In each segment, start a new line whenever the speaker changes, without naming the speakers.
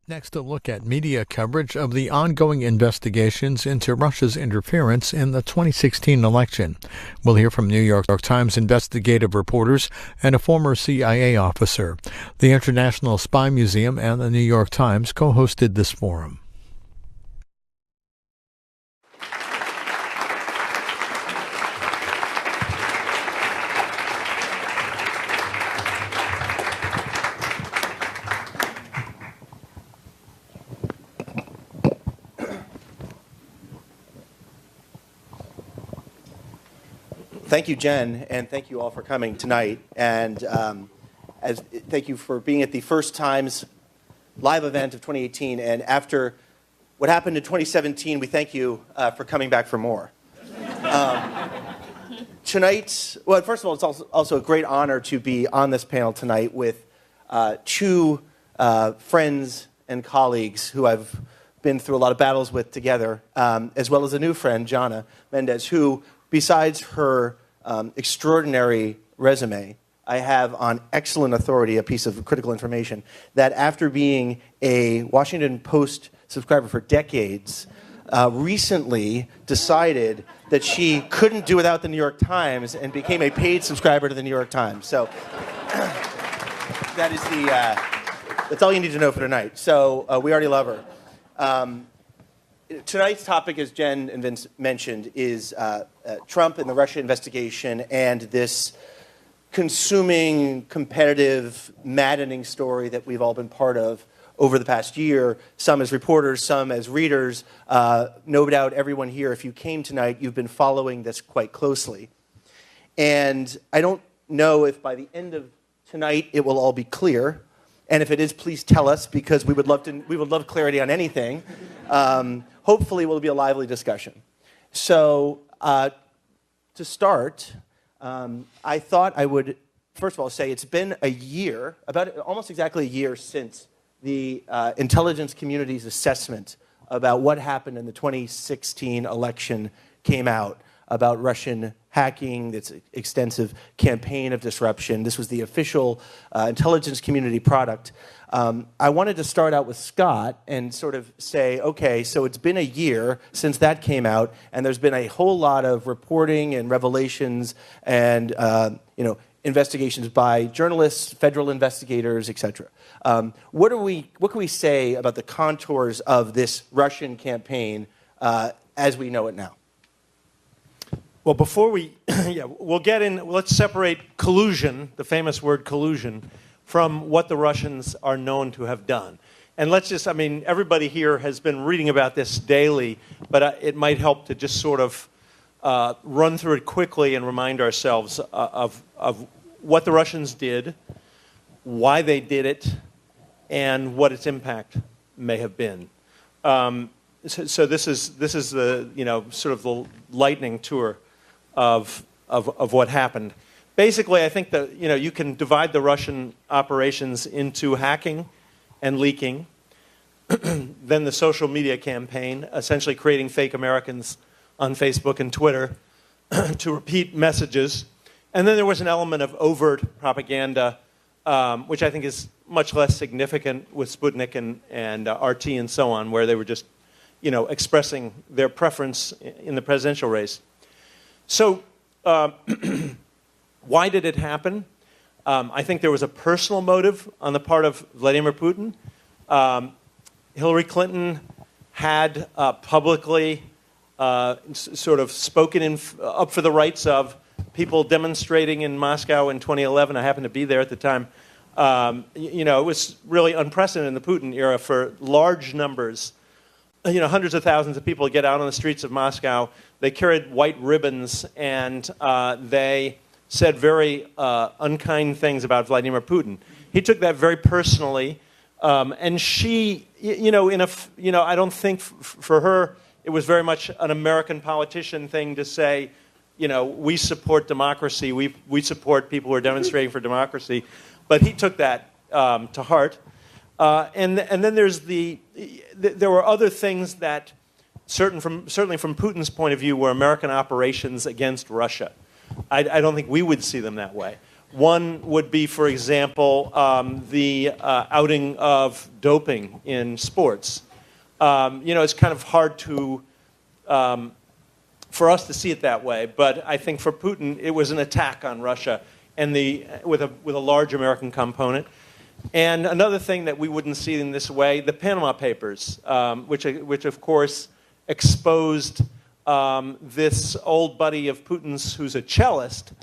Next, a look at media coverage of the ongoing investigations into Russia's interference in the 2016 election. We'll hear from New York Times investigative reporters and a former CIA officer. The International Spy Museum and the New York Times co-hosted this forum.
Thank you, Jen, and thank you all for coming tonight. And thank you for being at the first Times live event of 2018. And after what happened in 2017, we thank you for coming back for more. Tonight, well, first of all, it's also a great honor to be on this panel tonight with two friends and colleagues who I've been through a lot of battles with together, as well as a new friend, Jana Mendez, who, besides her extraordinary resume, I have on excellent authority a piece of critical information that after being a Washington Post subscriber for decades, recently decided that she couldn't do without the New York Times and became a paid subscriber to the New York Times. So that's all you need to know for tonight. So we already love her. Tonight's topic, as Jen and Vince mentioned, is Trump and the Russia investigation and this consuming, competitive, maddening story that we've all been part of over the past year, some as reporters, some as readers. No doubt everyone here, if you came tonight, you've been following this quite closely. And I don't know if by the end of tonight it will all be clear. And if it is, please tell us, because we would love clarity on anything. Hopefully, it will be a lively discussion. So, to start, I thought I would, first of all, say it's been a year, almost exactly a year since the intelligence community's assessment about what happened in the 2016 election came out, about Russian hacking, its extensive campaign of disruption. This was the official intelligence community product. I wanted to start out with Scott and sort of say, okay, so it's been a year since that came out, and there's been a whole lot of reporting and revelations and investigations by journalists, federal investigators, etc. What can we say about the contours of this Russian campaign as we know it now?
Well, before we'll get in, let's separate collusion, the famous word collusion, from what the Russians are known to have done. And everybody here has been reading about this daily, but it might help to just sort of run through it quickly and remind ourselves of what the Russians did, why they did it, and what its impact may have been. So this is the sort of the lightning tour of what happened. Basically, I think that you can divide the Russian operations into hacking and leaking, then the social media campaign, essentially creating fake Americans on Facebook and Twitter to repeat messages, and then there was an element of overt propaganda, which I think is much less significant with Sputnik and RT and so on, where they were just expressing their preference in the presidential race. So, why did it happen? I think there was a personal motive on the part of Vladimir Putin. Hillary Clinton had publicly sort of spoken up for the rights of people demonstrating in Moscow in 2011. I happened to be there at the time. It was really unprecedented in the Putin era for large numbers. Hundreds of thousands of people get out on the streets of Moscow. They carried white ribbons, and they said very unkind things about Vladimir Putin. He took that very personally, and she, I don't think for her it was very much an American politician thing to say, we support democracy, we support people who are demonstrating for democracy, but he took that to heart. And then there were other things that certainly from Putin's point of view were American operations against Russia. I don't think we would see them that way. One would be, for example, the outing of doping in sports. It's kind of hard to for us to see it that way, but I think for Putin it was an attack on Russia, and with a large American component. And another thing that we wouldn't see in this way, the Panama Papers, which of course exposed this old buddy of Putin's, who's a cellist,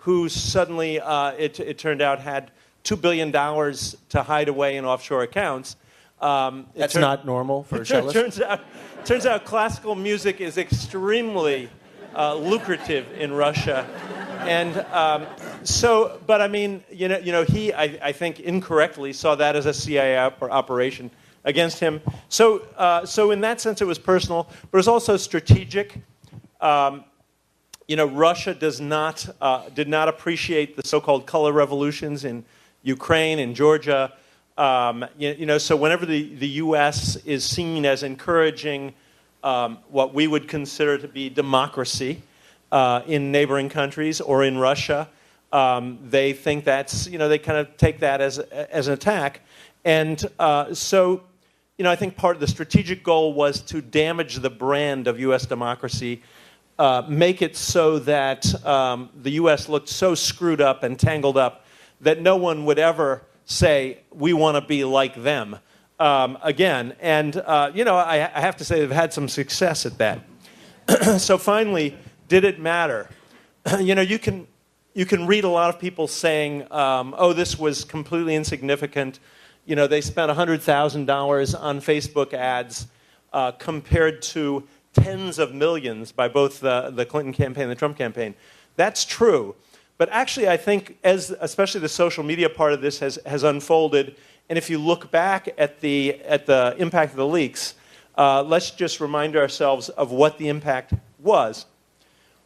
who suddenly, it turned out, had $2 billion to hide away in offshore accounts.
That's not normal for a cellist?
Turns out classical music is extremely lucrative in Russia. And but I mean, he, I think, incorrectly saw that as a CIA operation against him. So in that sense, it was personal, but it was also strategic. Russia did not appreciate the so-called color revolutions in Ukraine and Georgia. So whenever the U.S. is seen as encouraging what we would consider to be democracy in neighboring countries or in Russia, they think that's, they kind of take that as an attack. And I think part of the strategic goal was to damage the brand of U.S. democracy, make it so that the U.S. looked so screwed up and tangled up that no one would ever say, we want to be like them again. And, I have to say they've had some success at that. So finally, did it matter? You can read a lot of people saying, oh, this was completely insignificant. They spent $100,000 on Facebook ads compared to tens of millions by both the Clinton campaign and the Trump campaign. That's true. But actually, I think, especially the social media part of this has unfolded, and if you look back at the impact of the leaks, let's just remind ourselves of what the impact was.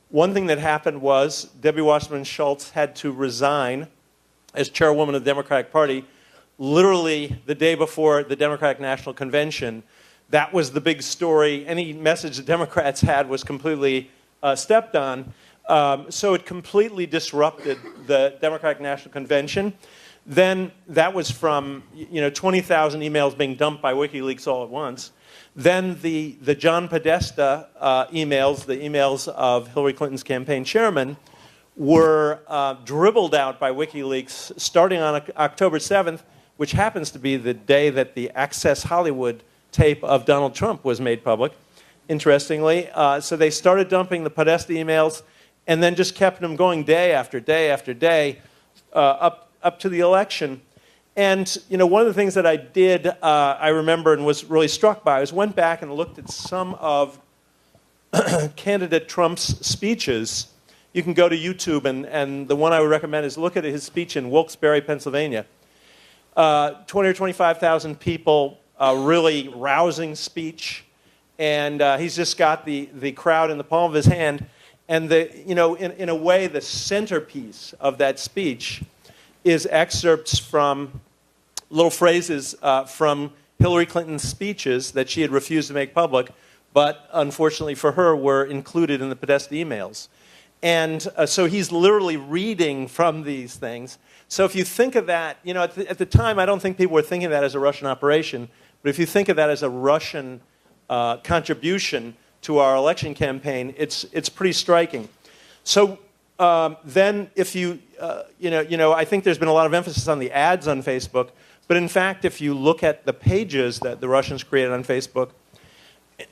One thing that happened was Debbie Wasserman Schultz had to resign as chairwoman of the Democratic Party literally the day before the Democratic National Convention. That was the big story. Any message the Democrats had was completely stepped on. So it completely disrupted the Democratic National Convention. Then that was from 20,000 emails being dumped by WikiLeaks all at once. Then the John Podesta emails, the emails of Hillary Clinton's campaign chairman, were dribbled out by WikiLeaks starting on October 7th, which happens to be the day that the Access Hollywood tape of Donald Trump was made public, interestingly. So they started dumping the Podesta emails and then just kept them going day after day after day up to the election. And one of the things that I did, I remember and was really struck by, was went back and looked at some of candidate Trump's speeches. You can go to YouTube, and the one I would recommend is look at his speech in Wilkes-Barre, Pennsylvania. 20 or 25,000 people, really rousing speech, and he's just got the crowd in the palm of his hand. And in a way, the centerpiece of that speech is excerpts from little phrases from Hillary Clinton's speeches that she had refused to make public, but unfortunately for her were included in the Podesta emails. And so he's literally reading from these things. So if you think of that, at the time, I don't think people were thinking of that as a Russian operation, but if you think of that as a Russian contribution to our election campaign, it's pretty striking. So then if I think there's been a lot of emphasis on the ads on Facebook, but in fact, if you look at the pages that the Russians created on Facebook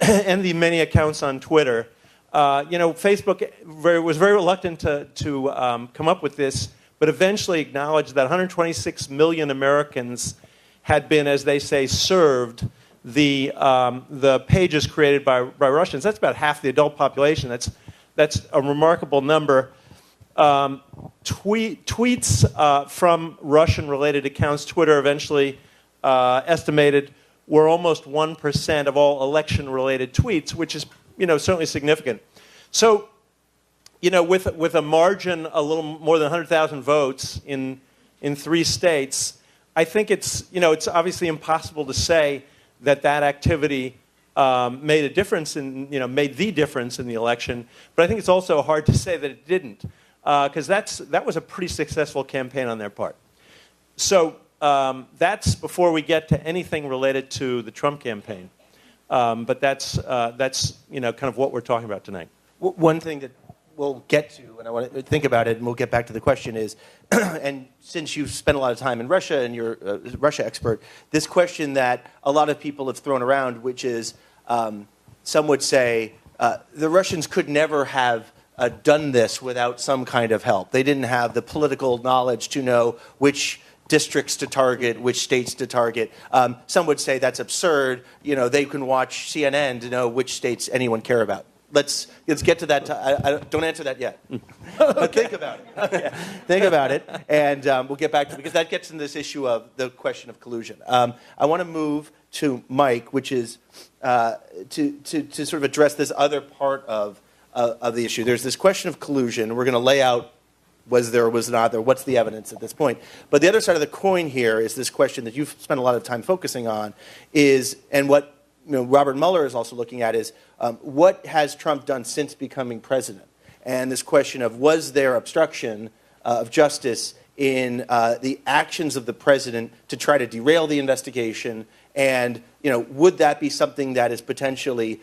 and the many accounts on Twitter, Facebook was very reluctant to come up with this, but eventually acknowledged that 126 million Americans had been, as they say, served the pages created by Russians. That's about half the adult population. That's a remarkable number. Tweets from Russian-related accounts, Twitter eventually estimated, were almost 1% of all election-related tweets, which is certainly significant. So, with a margin a little more than 100,000 votes in 3 states, I think it's obviously impossible to say that activity made a difference made the difference in the election. But I think it's also hard to say that it didn't. because that was a pretty successful campaign on their part. So that's before we get to anything related to the Trump campaign. But that's kind of what we're talking about tonight.
One thing that we'll get to, and I want to think about it, and we'll get back to the question is, and since you've spent a lot of time in Russia and you're a Russia expert, this question that a lot of people have thrown around, which is, some would say, the Russians could never have done this without some kind of help. They didn't have the political knowledge to know which districts to target, which states to target. Some would say that's absurd. They can watch CNN to know which states anyone care about. Let's get to that. Don't answer that yet. But think about it. Okay. Think about it, and we'll get back to it, because that gets into this issue of the question of collusion. I want to move to Mike, which is to sort of address this other part of the issue. There's this question of collusion. We're going to lay out was there or was not there, what's the evidence at this point. But the other side of the coin here is this question that you've spent a lot of time focusing on is, and what Robert Mueller is also looking at is, what has Trump done since becoming president? And this question of, was there obstruction of justice in the actions of the president to try to derail the investigation? And would that be something that is potentially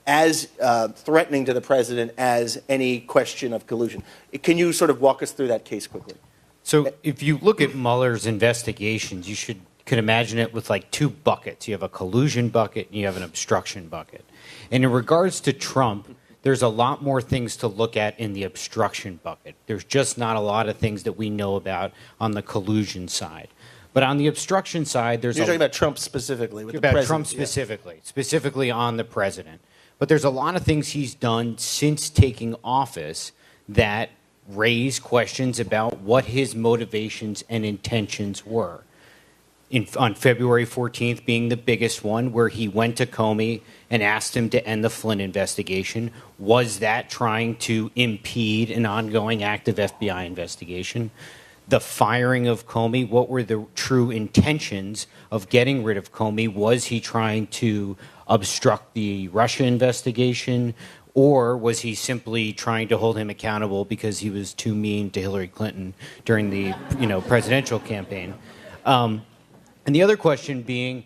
as threatening to the president as any question of collusion? Can you sort of walk us through that case quickly?
So if you look at Mueller's investigations, you could imagine it with like two buckets. You have a collusion bucket and you have an obstruction bucket. And in regards to Trump, there's a lot more things to look at in the obstruction bucket. There's just not a lot of things that we know about on the collusion side. But on the obstruction side, there's
You're talking about Trump specifically, with the president.
Trump specifically, specifically on the president. But there's a lot of things he's done since taking office that raise questions about what his motivations and intentions were. On February 14th being the biggest one, where he went to Comey and asked him to end the Flynn investigation. Was that trying to impede an ongoing active FBI investigation? The firing of Comey, what were the true intentions of getting rid of Comey? Was he trying to obstruct the Russia investigation, or was he simply trying to hold him accountable because he was too mean to Hillary Clinton during the presidential campaign? And the other question being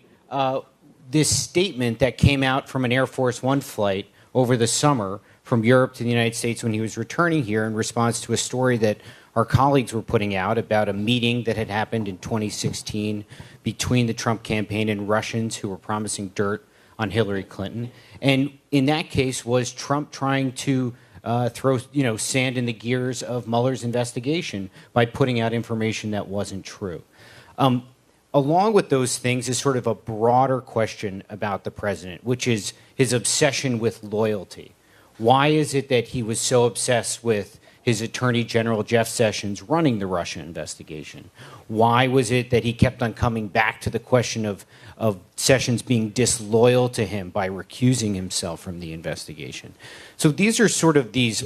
this statement that came out from an Air Force One flight over the summer from Europe to the United States when he was returning here in response to a story that our colleagues were putting out about a meeting that had happened in 2016 between the Trump campaign and Russians who were promising dirt on Hillary Clinton. And in that case, was Trump trying to throw sand in the gears of Mueller's investigation by putting out information that wasn't true? Along with those things is sort of a broader question about the president, which is his obsession with loyalty. Why is it that he was so obsessed with his Attorney General, Jeff Sessions, running the Russia investigation? Why was it that he kept on coming back to the question of Sessions being disloyal to him by recusing himself from the investigation? So these are sort of these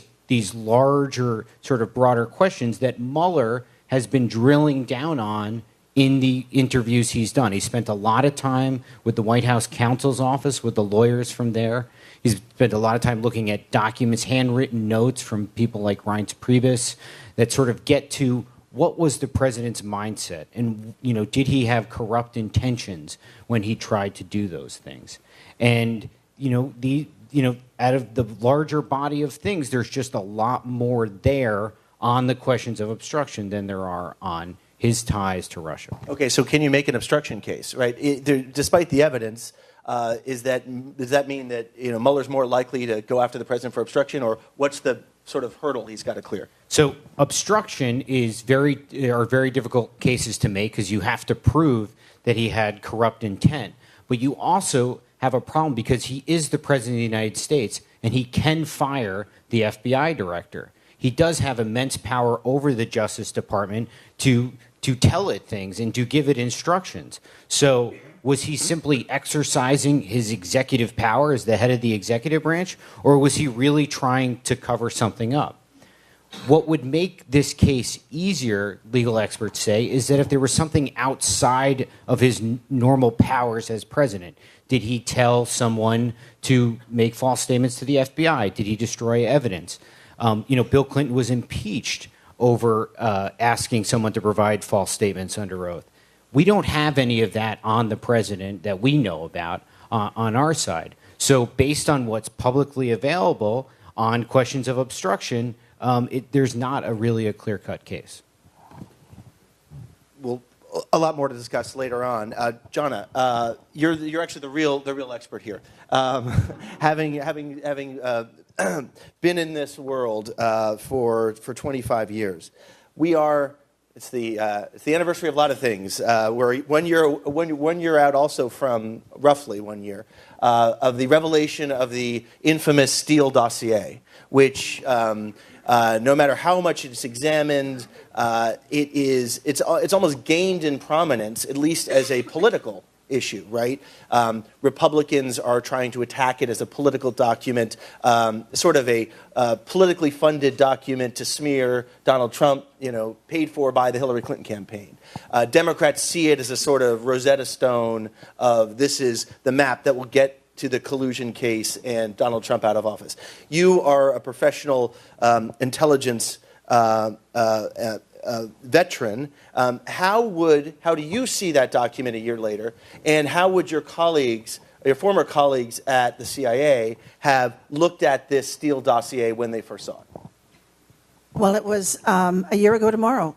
larger, sort of broader questions that Mueller has been drilling down on in the interviews he's done. He spent a lot of time with the White House counsel's office, with the lawyers from there. He's spent a lot of time looking at documents, handwritten notes from people like Reince Priebus that sort of get to what was the president's mindset, and did he have corrupt intentions when he tried to do those things? And out of the larger body of things, there's just a lot more there on the questions of obstruction than there are on his ties to Russia.
Okay, so can you make an obstruction case, right? Despite the evidence, does that mean that Mueller's more likely to go after the president for obstruction, or what's the sort of hurdle he's got to clear?
So obstruction are very difficult cases to make because you have to prove that he had corrupt intent. But you also have a problem because he is the president of the United States and he can fire the FBI director. He does have immense power over the Justice Department to tell it things and to give it instructions. So was he simply exercising his executive power as the head of the executive branch, or was he really trying to cover something up? What would make this case easier, legal experts say, is that if there was something outside of his normal powers as president. Did he tell someone to make false statements to the FBI? Did he destroy evidence? Bill Clinton was impeached over asking someone to provide false statements under oath. We don't have any of that on the president that we know about on our side. So based on what's publicly available on questions of obstruction, there's not really a clear-cut case.
Well, a lot more to discuss later on. Jonna, you're actually the real expert here. Having been in this world for 25 years, it's the anniversary of a lot of things. We're 1 year out also from roughly 1 year of the revelation of the infamous Steele dossier, which no matter how much it's examined, it's almost gained in prominence, at least as a political issue, right? Republicans are trying to attack it as a political document, sort of a politically funded document to smear Donald Trump, paid for by the Hillary Clinton campaign. Democrats see it as a sort of Rosetta Stone of this is the map that will get to the collusion case and Donald Trump out of office. You are a professional intelligence veteran. How do you see that document a year later, and how would your former colleagues at the CIA have looked at this Steele dossier when they first saw it?
Well, it was a year ago tomorrow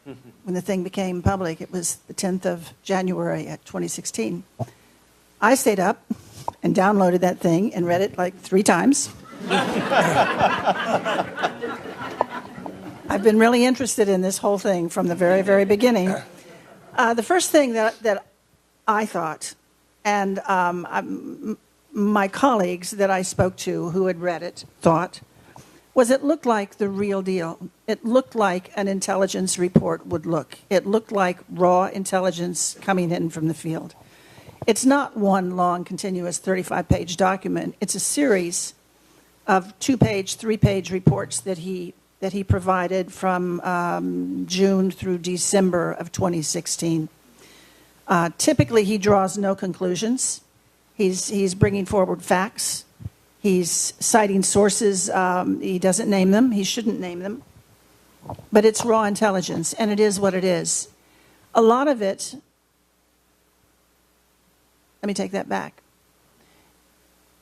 when the thing became public. It was the 10th of January at 2016. I stayed up and downloaded that thing and read it like 3 times. I've been really interested in this whole thing from the very, very beginning. The first thing that I thought, and my colleagues that I spoke to who had read it thought, was it looked like the real deal. It looked like an intelligence report would look. It looked like raw intelligence coming in from the field. It's not one long, continuous 35-page document. It's a series of 2-page, 3-page reports that he provided from June through December of 2016. Typically, he draws no conclusions. He's bringing forward facts. He's citing sources. He doesn't name them. He shouldn't name them. But it's raw intelligence, and it is what it is. A lot of it, let me take that back.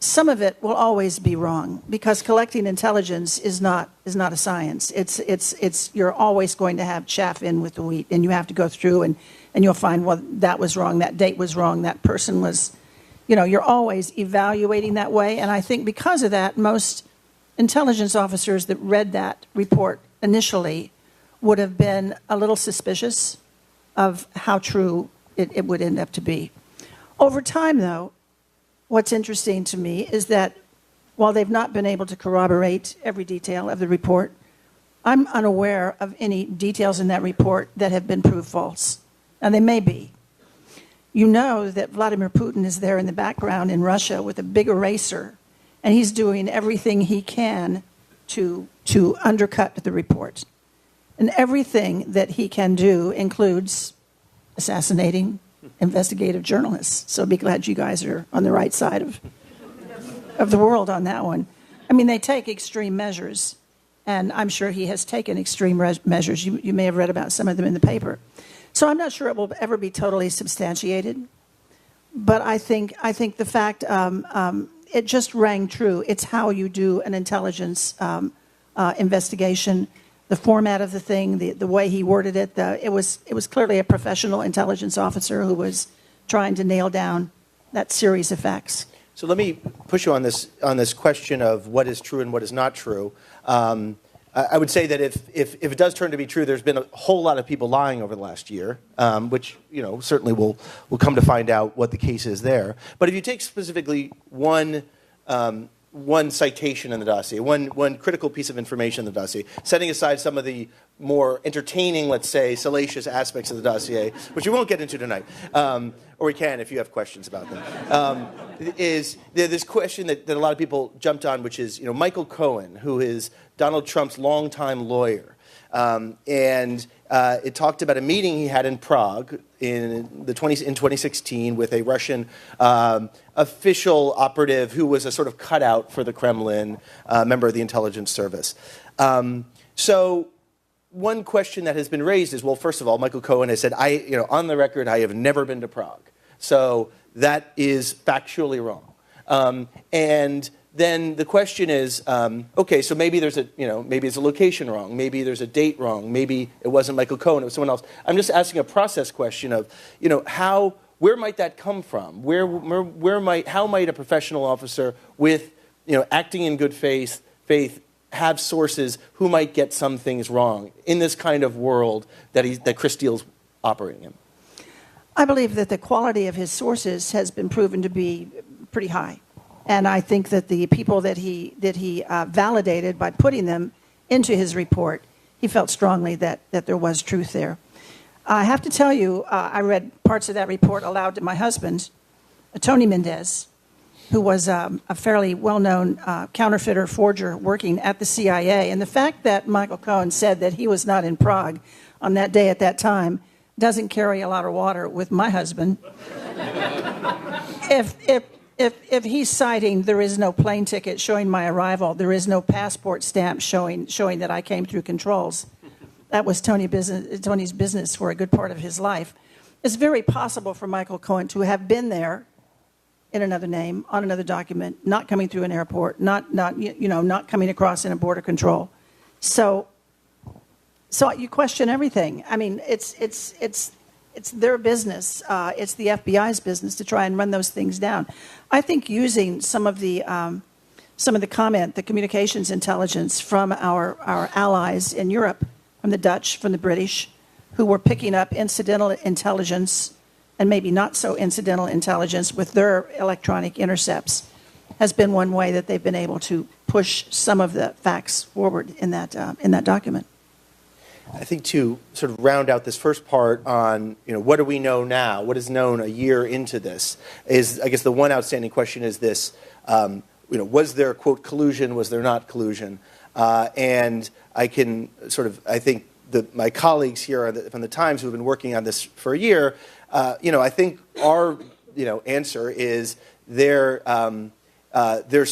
Some of it will always be wrong because collecting intelligence is not a science. It's you're always going to have chaff in with the wheat, and you have to go through and you'll find, well, that was wrong, that date was wrong, that person was, you're always evaluating that way. And I think because of that, most intelligence officers that read that report initially would have been a little suspicious of how true it would end up to be. Over time, though, what's interesting to me is that while they've not been able to corroborate every detail of the report, I'm unaware of any details in that report that have been proved false. And they may be. You know that Vladimir Putin is there in the background in Russia with a big eraser, and he's doing everything he can to undercut the report. And everything that he can do includes assassinating investigative journalists. So be glad you guys are on the right side of the world on that one. I mean, they take extreme measures, and I'm sure he has taken extreme measures. You may have read about some of them in the paper. So I'm not sure it will ever be totally substantiated, but I think the fact it just rang true. It's how you do an intelligence investigation. The format of the thing, the way he worded it, it was clearly a professional intelligence officer who was trying to nail down that series of facts.
So let me push you on this question of what is true and what is not true. I would say that if it does turn to be true, there's been a whole lot of people lying over the last year, which certainly we'll come to find out what the case is there. But if you take specifically one citation in the dossier, one critical piece of information in the dossier, setting aside some of the more entertaining, let's say, salacious aspects of the dossier, which we won't get into tonight, or we can if you have questions about them. is this question that a lot of people jumped on, which is, Michael Cohen, who is Donald Trump's longtime lawyer. And it talked about a meeting he had in Prague in 2016 with a Russian official operative who was a sort of cutout for the Kremlin, member of the intelligence service. So one question that has been raised is, well, first of all, Michael Cohen has said, on the record, I have never been to Prague. So that is factually wrong. And then the question is, okay, so maybe there's maybe it's a location wrong, maybe there's a date wrong, maybe it wasn't Michael Cohen, it was someone else. I'm just asking a process question of, where might that come from? How might a professional officer with, acting in good faith have sources who might get some things wrong in this kind of world that Chris Steele's operating in?
I believe that the quality of his sources has been proven to be pretty high. And I think that the people that he validated by putting them into his report, he felt strongly that there was truth there. I have to tell you, I read parts of that report aloud to my husband, Tony Mendez, who was a fairly well-known counterfeiter forger working at the CIA. And the fact that Michael Cohen said that he was not in Prague on that day at that time doesn't carry a lot of water with my husband. If he's citing there is no plane ticket showing my arrival, there is no passport stamp showing that I came through controls, that was Tony's business for a good part of his life. It's very possible for Michael Cohen to have been there in another name, on another document, not coming through an airport, not coming across in a border control. So you question everything. I mean, it's their business. It's the FBI's business to try and run those things down. I think using some of the the communications intelligence from our allies in Europe, from the Dutch, from the British, who were picking up incidental intelligence and maybe not so incidental intelligence with their electronic intercepts, has been one way that they've been able to push some of the facts forward in that document.
I think to sort of round out this first part on, what do we know now? What is known a year into this? Is, I guess, the one outstanding question is this, was there, quote, collusion? Was there not collusion? And I can I think my colleagues here from the Times who have been working on this for a year, I think our, answer is there's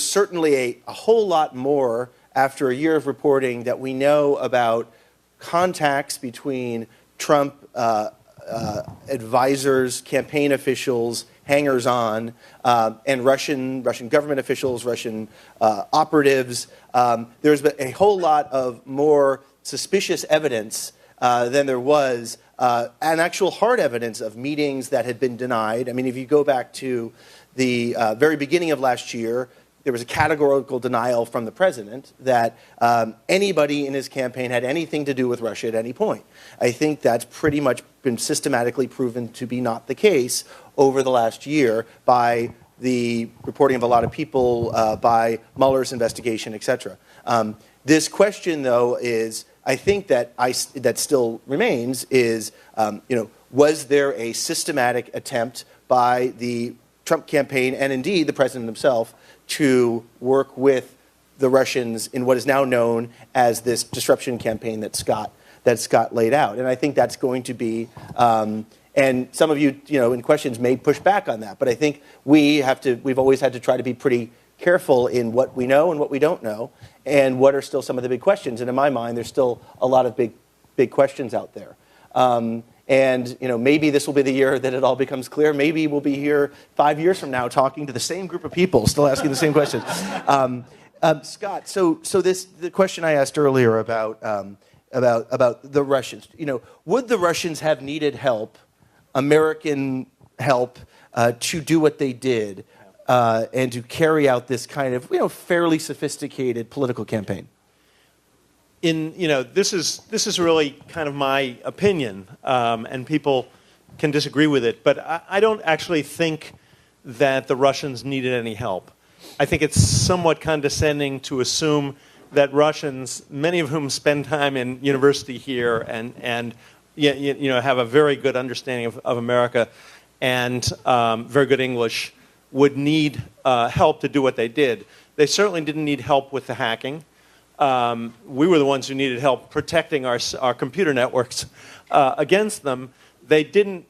certainly a whole lot more after a year of reporting that we know about contacts between Trump advisors, campaign officials, hangers-on, and Russian government officials, Russian operatives. There's been a whole lot of more suspicious evidence than there was an actual hard evidence of meetings that had been denied. I mean, if you go back to the very beginning of last year, there was a categorical denial from the president that anybody in his campaign had anything to do with Russia at any point. I think that's pretty much been systematically proven to be not the case over the last year by the reporting of a lot of people, by Mueller's investigation, et cetera. This question, though, is, I think that still remains, is, was there a systematic attempt by the Trump campaign and indeed the president himself to work with the Russians in what is now known as this disruption campaign that Scott laid out? And I think that's going to be, and some of you, in questions may push back on that, but I think we've always had to try to be pretty careful in what we know and what we don't know, and what are still some of the big questions. And in my mind, there's still a lot of big questions out there. And maybe this will be the year that it all becomes clear. Maybe we'll be here 5 years from now talking to the same group of people, still asking the same questions. Scott, so the question I asked earlier about the Russians. Would the Russians have needed help, American help, to do what they did and to carry out this kind of fairly sophisticated political campaign?
This is really kind of my opinion, and people can disagree with it, but I don't actually think that the Russians needed any help. I think it's somewhat condescending to assume that Russians, many of whom spend time in university here and have a very good understanding of America and very good English, would need help to do what they did. They certainly didn't need help with the hacking. We were the ones who needed help protecting our computer networks against them. They didn't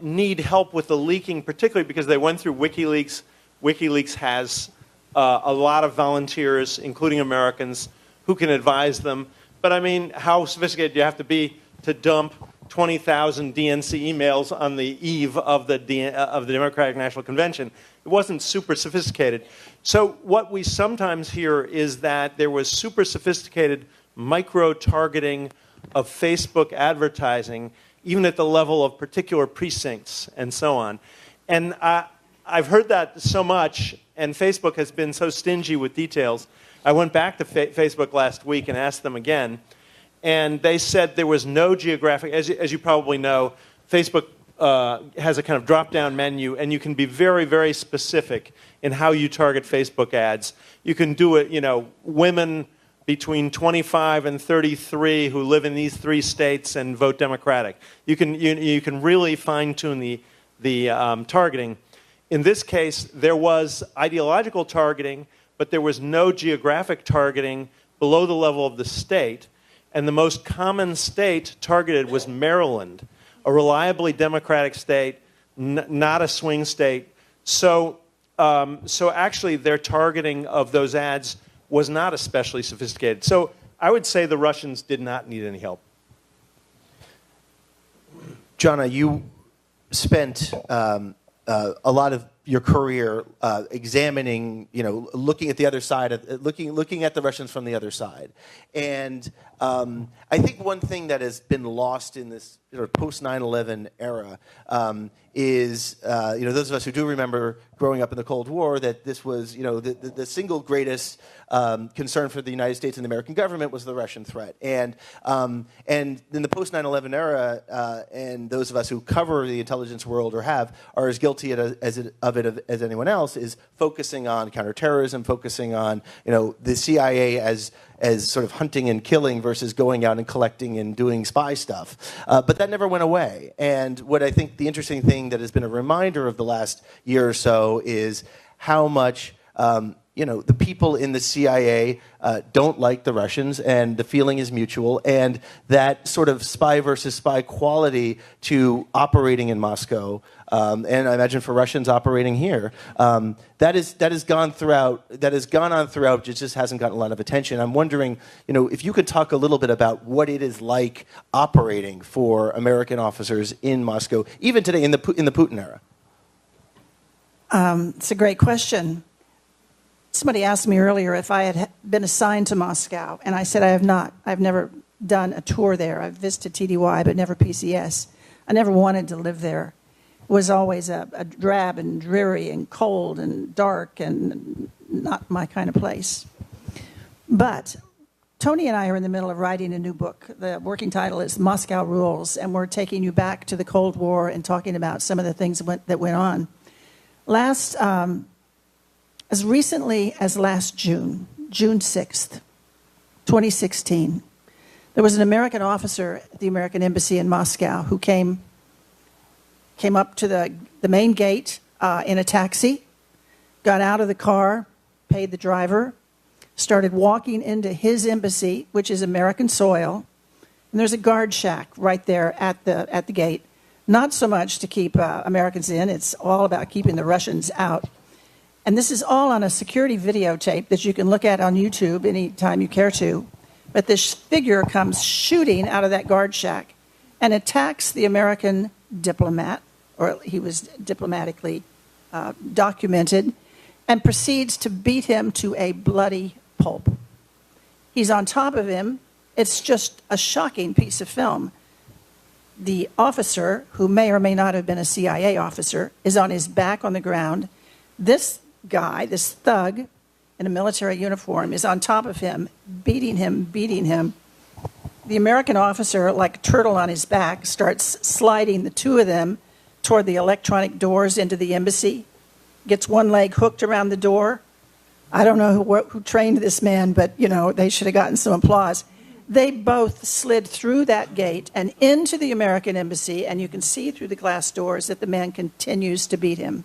need help with the leaking, particularly because they went through WikiLeaks. WikiLeaks has a lot of volunteers, including Americans, who can advise them. But I mean, how sophisticated do you have to be to dump 20,000 DNC emails on the eve of the Democratic National Convention? It wasn't super sophisticated. So what we sometimes hear is that there was super sophisticated micro-targeting of Facebook advertising, even at the level of particular precincts and so on. And I've heard that so much, and Facebook has been so stingy with details. I went back to Facebook last week and asked them again, and they said there was no geographic, as you probably know, Facebook has a kind of drop-down menu, and you can be very, very specific in how you target Facebook ads. You can do it, women between 25 and 33 who live in these 3 states and vote Democratic. You can really fine-tune the targeting. In this case, there was ideological targeting, but there was no geographic targeting below the level of the state. And the most common state targeted was Maryland, a reliably Democratic state, not a swing state. So actually, their targeting of those ads was not especially sophisticated. So I would say the Russians did not need any help.
Jana, you spent a lot of your career examining, looking at the other side, looking at the Russians from the other side. And I think one thing that has been lost in this post 9/11 era is, those of us who do remember growing up in the Cold War, that this was, the single greatest concern for the United States and the American government was the Russian threat. And in the post 9/11 era, and those of us who cover the intelligence world or are as guilty of it as anyone else, is focusing on counterterrorism, focusing on the CIA as sort of hunting and killing versus going out and collecting and doing spy stuff. But that never went away. And what I think the interesting thing that has been a reminder of the last year or so is how much the people in the CIA don't like the Russians, and the feeling is mutual. And that sort of spy versus spy quality to operating in Moscow, and I imagine for Russians operating here, that has gone on throughout. It just hasn't gotten a lot of attention. I'm wondering, if you could talk a little bit about what it is like operating for American officers in Moscow, even today in the Putin era.
It's a great question. Somebody asked me earlier if I had been assigned to Moscow, and I said I have not. I've never done a tour there. I've visited TDY, but never PCS. I never wanted to live there. It was always a drab and dreary and cold and dark and not my kind of place. But Tony and I are in the middle of writing a new book. The working title is Moscow Rules, and we're taking you back to the Cold War and talking about some of the things that went on. As recently as last June 6th, 2016, there was an American officer at the American Embassy in Moscow who came up to the main gate in a taxi, got out of the car, paid the driver, started walking into his embassy, which is American soil, and there's a guard shack right there at the gate. Not so much to keep Americans in, it's all about keeping the Russians out. And this is all on a security videotape that you can look at on YouTube anytime you care to. But this figure comes shooting out of that guard shack and attacks the American diplomat, or he was diplomatically documented, and proceeds to beat him to a bloody pulp. He's on top of him. It's just a shocking piece of film. The officer, who may or may not have been a CIA officer, is on his back on the ground. This guy, this thug in a military uniform, is on top of him, beating him. The American officer, like a turtle on his back, starts sliding the two of them toward the electronic doors into the embassy, gets one leg hooked around the door. I don't know who trained this man, but, they should have gotten some applause. They both slid through that gate and into the American embassy, and you can see through the glass doors that the man continues to beat him.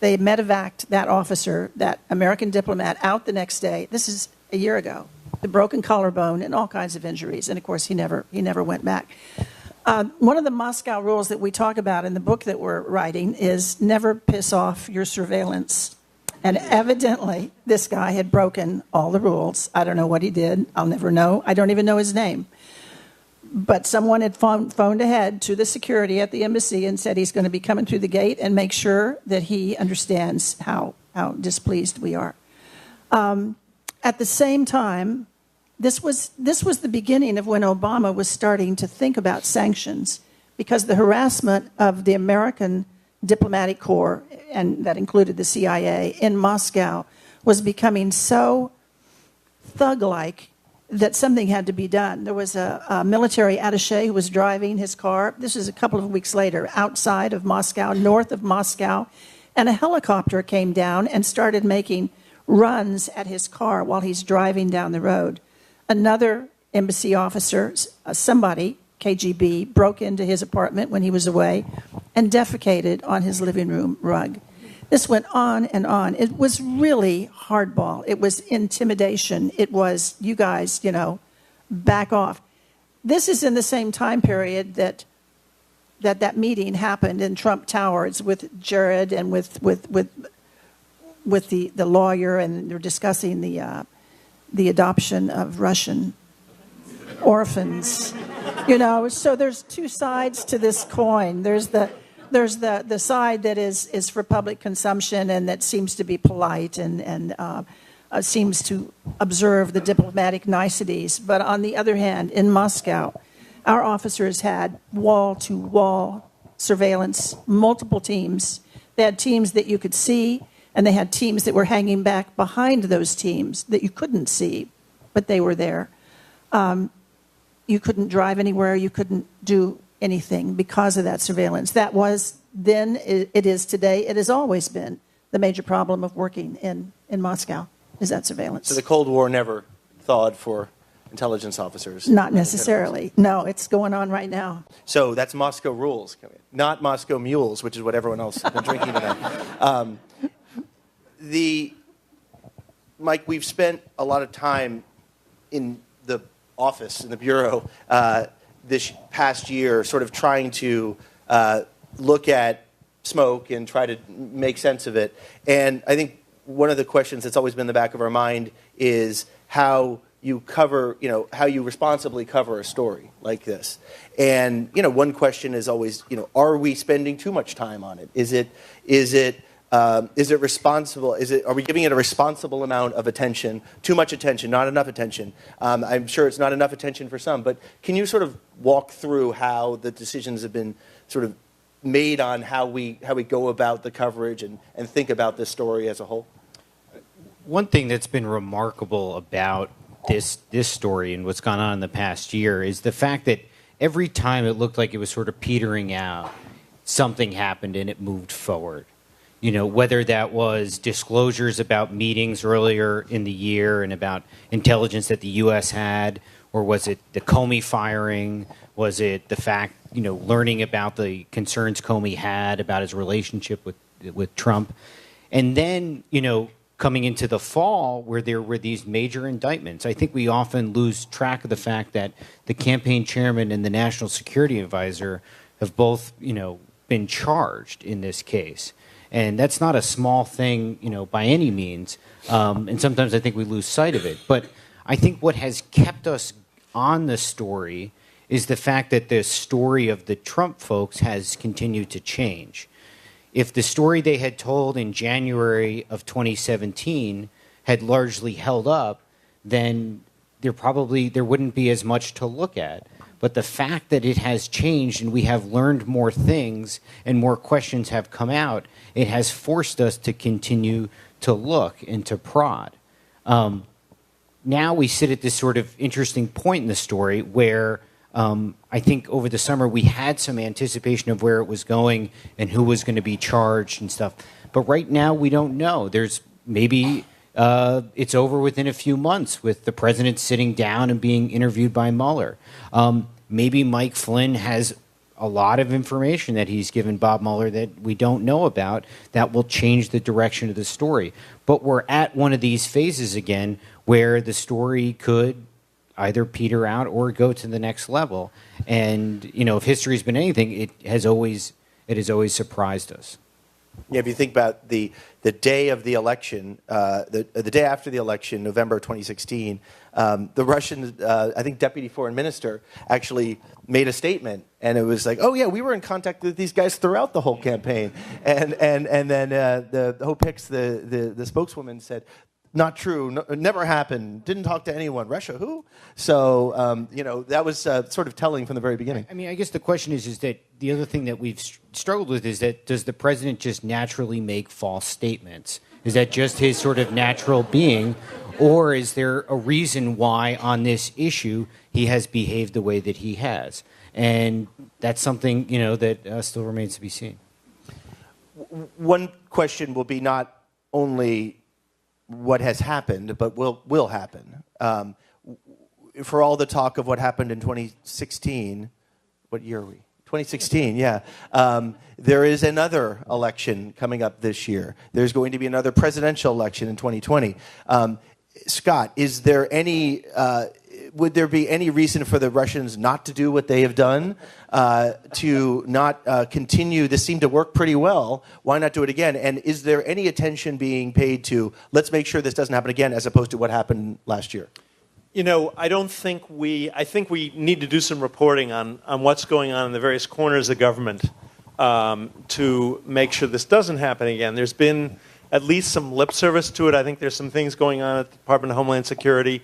They medevaced that officer, that American diplomat, out the next day. This is a year ago. The broken collarbone and all kinds of injuries. And of course, he never went back. One of the Moscow rules that we talk about in the book that we're writing is never piss off your surveillance. And evidently, this guy had broken all the rules. I don't know what he did. I'll never know. I don't even know his name. But someone had phoned ahead to the security at the embassy and said he's going to be coming through the gate and make sure that he understands how displeased we are. At the same time, this was the beginning of when Obama was starting to think about sanctions, because the harassment of the American diplomatic corps, and that included the CIA, in Moscow was becoming so thug-like that something had to be done. There was a military attaché who was driving his car. This is a couple of weeks later, outside of Moscow, north of Moscow, and a helicopter came down and started making runs at his car while he's driving down the road. Another embassy officer, somebody, KGB, broke into his apartment when he was away and defecated on his living room rug. This went on and on. It was really hardball. It was intimidation. It was, you guys, back off. This is in the same time period that meeting happened in Trump Towers with Jared and with the lawyer, and they're discussing the adoption of Russian orphans. So there's two sides to this coin. There's the side that is for public consumption and that seems to be polite and seems to observe the diplomatic niceties. But on the other hand, in Moscow, our officers had wall-to-wall surveillance, multiple teams. They had teams that you could see, and they had teams that were hanging back behind those teams that you couldn't see, but they were there. You couldn't drive anywhere. You couldn't do anything because of that surveillance. That was then, it is today, it has always been the major problem of working in Moscow, is that surveillance.
So the Cold War never thawed for intelligence officers?
Not necessarily. No, it's going on right now.
So that's Moscow rules, not Moscow mules, which is what everyone else has been drinking tonight. Mike, we've spent a lot of time in the office, in the Bureau, this past year sort of trying to look at smoke and try to make sense of it. And I think one of the questions that's always been in the back of our mind is how you cover, how you responsibly cover a story like this. And, one question is always, are we spending too much time on it? Is it responsible? Are we giving it a responsible amount of attention? Too much attention, not enough attention. I'm sure it's not enough attention for some, but can you sort of walk through how the decisions have been sort of made on how we go about the coverage and think about this story as a whole?
One thing that's been remarkable about this story and what's gone on in the past year is the fact that every time it looked like it was sort of petering out, something happened and it moved forward. Whether that was disclosures about meetings earlier in the year and about intelligence that the U.S. had, or was it the Comey firing? Was it the fact, learning about the concerns Comey had about his relationship with Trump? And then, coming into the fall where there were these major indictments, I think we often lose track of the fact that the campaign chairman and the national security advisor have both, been charged in this case. And that's not a small thing, by any means. And sometimes I think we lose sight of it. But I think what has kept us on the story is the fact that the story of the Trump folks has continued to change. If the story they had told in January of 2017 had largely held up, then there wouldn't be as much to look at. But the fact that it has changed and we have learned more things and more questions have come out, it has forced us to continue to look and to prod. Now we sit at this sort of interesting point in the story where I think over the summer we had some anticipation of where it was going and who was going to be charged and stuff. But right now we don't know. There's maybe it's over within a few months with the president sitting down and being interviewed by Mueller. Maybe Mike Flynn has a lot of information that he's given Bob Mueller that we don't know about that will change the direction of the story. But we're at one of these phases again where the story could either peter out or go to the next level. And, if history has been anything, it has always surprised us.
Yeah, if you think about the day of the election, the day after the election, November 2016, the Russian, I think, deputy foreign minister actually made a statement, and it was like, oh yeah, we were in contact with these guys throughout the whole campaign, and then the Hope Hicks, the spokeswoman, said, not true, no, never happened, didn't talk to anyone. Russia, who? So, that was sort of telling from the very beginning.
I mean, I guess the question is that the other thing that we've struggled with is that does the president just naturally make false statements? Is that just his sort of natural being? Or is there a reason why on this issue he has behaved the way that he has? And that's something, that still remains to be seen.
One question will be not only what has happened, but will happen. For all the talk of what happened in 2016, what year are we? 2016, yeah. There is another election coming up this year. There's going to be another presidential election in 2020. Scott, is there any? Would there be any reason for the Russians not to do what they have done, to not continue? This seemed to work pretty well. Why not do it again? And is there any attention being paid to let's make sure this doesn't happen again, as opposed to what happened last year?
I think we need to do some reporting on what's going on in the various corners of government to make sure this doesn't happen again. There's been at least some lip service to it. I think there's some things going on at the Department of Homeland Security.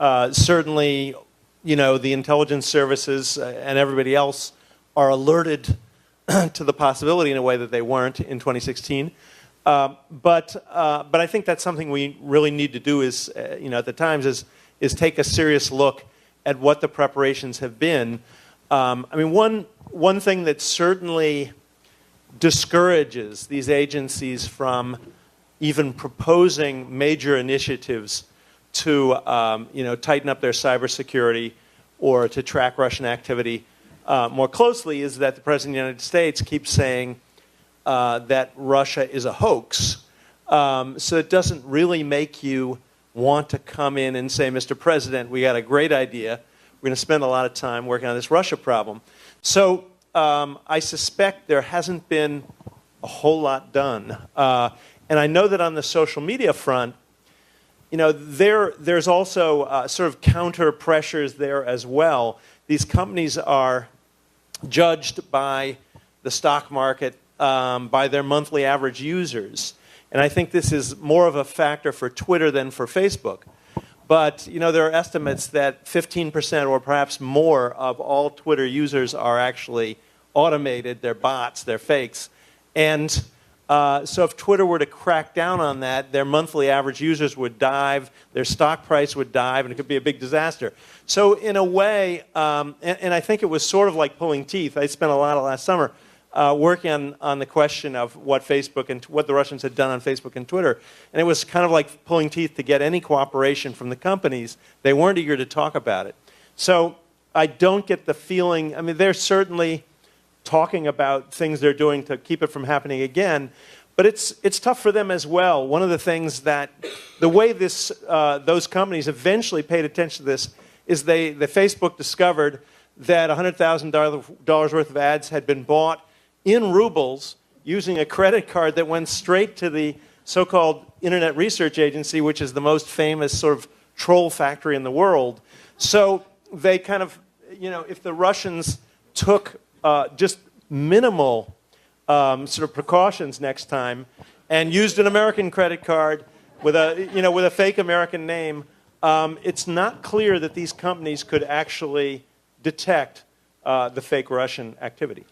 Certainly, the intelligence services and everybody else are alerted to the possibility in a way that they weren't in 2016. But I think that's something we really need to do is, at the Times, is take a serious look at what the preparations have been. One thing that certainly discourages these agencies from even proposing major initiatives to tighten up their cybersecurity or to track Russian activity more closely is that the President of the United States keeps saying that Russia is a hoax. So it doesn't really make you want to come in and say, Mr. President, we got a great idea. We're going to spend a lot of time working on this Russia problem. So I suspect there hasn't been a whole lot done. And I know that on the social media front, there's also sort of counter pressures there as well. These companies are judged by the stock market, by their monthly average users. And I think this is more of a factor for Twitter than for Facebook. But, there are estimates that 15% or perhaps more of all Twitter users are actually automated. They're bots, they're fakes. And so if Twitter were to crack down on that, their monthly average users would dive, their stock price would dive, and it could be a big disaster. So in a way, and I think it was sort of like pulling teeth. I spent a lot of last summer working on the question of what Facebook and what the Russians had done on Facebook and Twitter. And it was kind of like pulling teeth to get any cooperation from the companies. They weren't eager to talk about it. So I don't get the feeling, they're certainly talking about things they're doing to keep it from happening again, but it's tough for them as well. One of the things that, the way those companies eventually paid attention to this is the Facebook discovered that $100,000 worth of ads had been bought in rubles using a credit card that went straight to the so-called Internet Research Agency, which is the most famous sort of troll factory in the world. So they kind of, if the Russians took just minimal sort of precautions next time and used an American credit card with a fake American name, it's not clear that these companies could actually detect the fake Russian activity.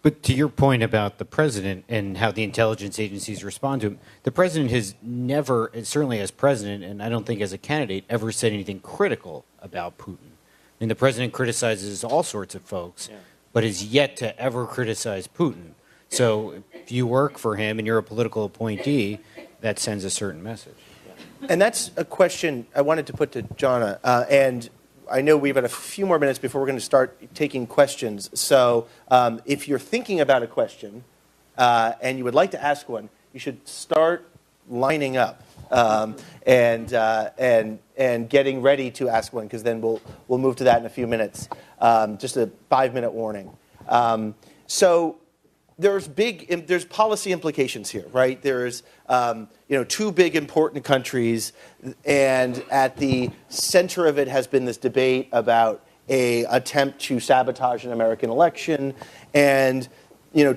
But to your point about the president and how the intelligence agencies respond to him, the president has never, certainly as president, and I don't think as a candidate, ever said anything critical about Putin. I mean, the president criticizes all sorts of folks, but has yet to ever criticize Putin. So if you work for him and you're a political appointee, that sends a certain message.
And that's a question I wanted to put to Jonna. And I know we've got a few more minutes before we're going to start taking questions. So if you're thinking about a question and you would like to ask one, you should start lining up and getting ready to ask one, because then we'll move to that in a few minutes. Just a 5-minute warning. So there's policy implications here, right? There's two big important countries, and at the center of it has been this debate about an attempt to sabotage an American election. And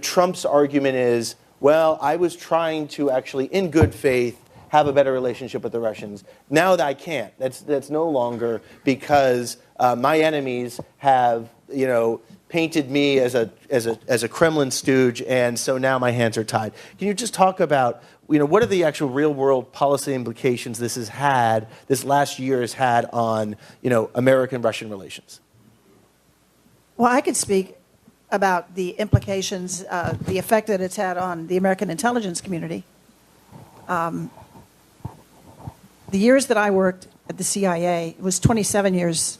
Trump's argument is, well, I was trying to actually, in good faith, have a better relationship with the Russians. Now that I can't. That's no longer, because my enemies have painted me as a Kremlin stooge, and so now my hands are tied. Can you just talk about what are the actual real world policy implications this last year has had on American-Russian relations?
Well, I could speak about the implications, the effect that it's had on the American intelligence community. The years that I worked at the CIA, it was 27 years.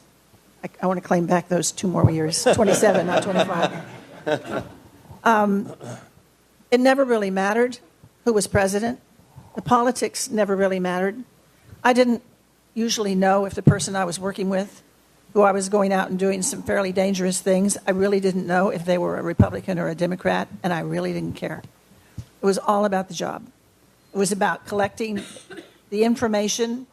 I want to claim back those 2 more years, 27, not 25. It never really mattered who was president. The politics never really mattered. I didn't usually know if the person I was working with, who I was going out and doing some fairly dangerous things, I really didn't know if they were a Republican or a Democrat, and I really didn't care. It was all about the job. It was about collecting the information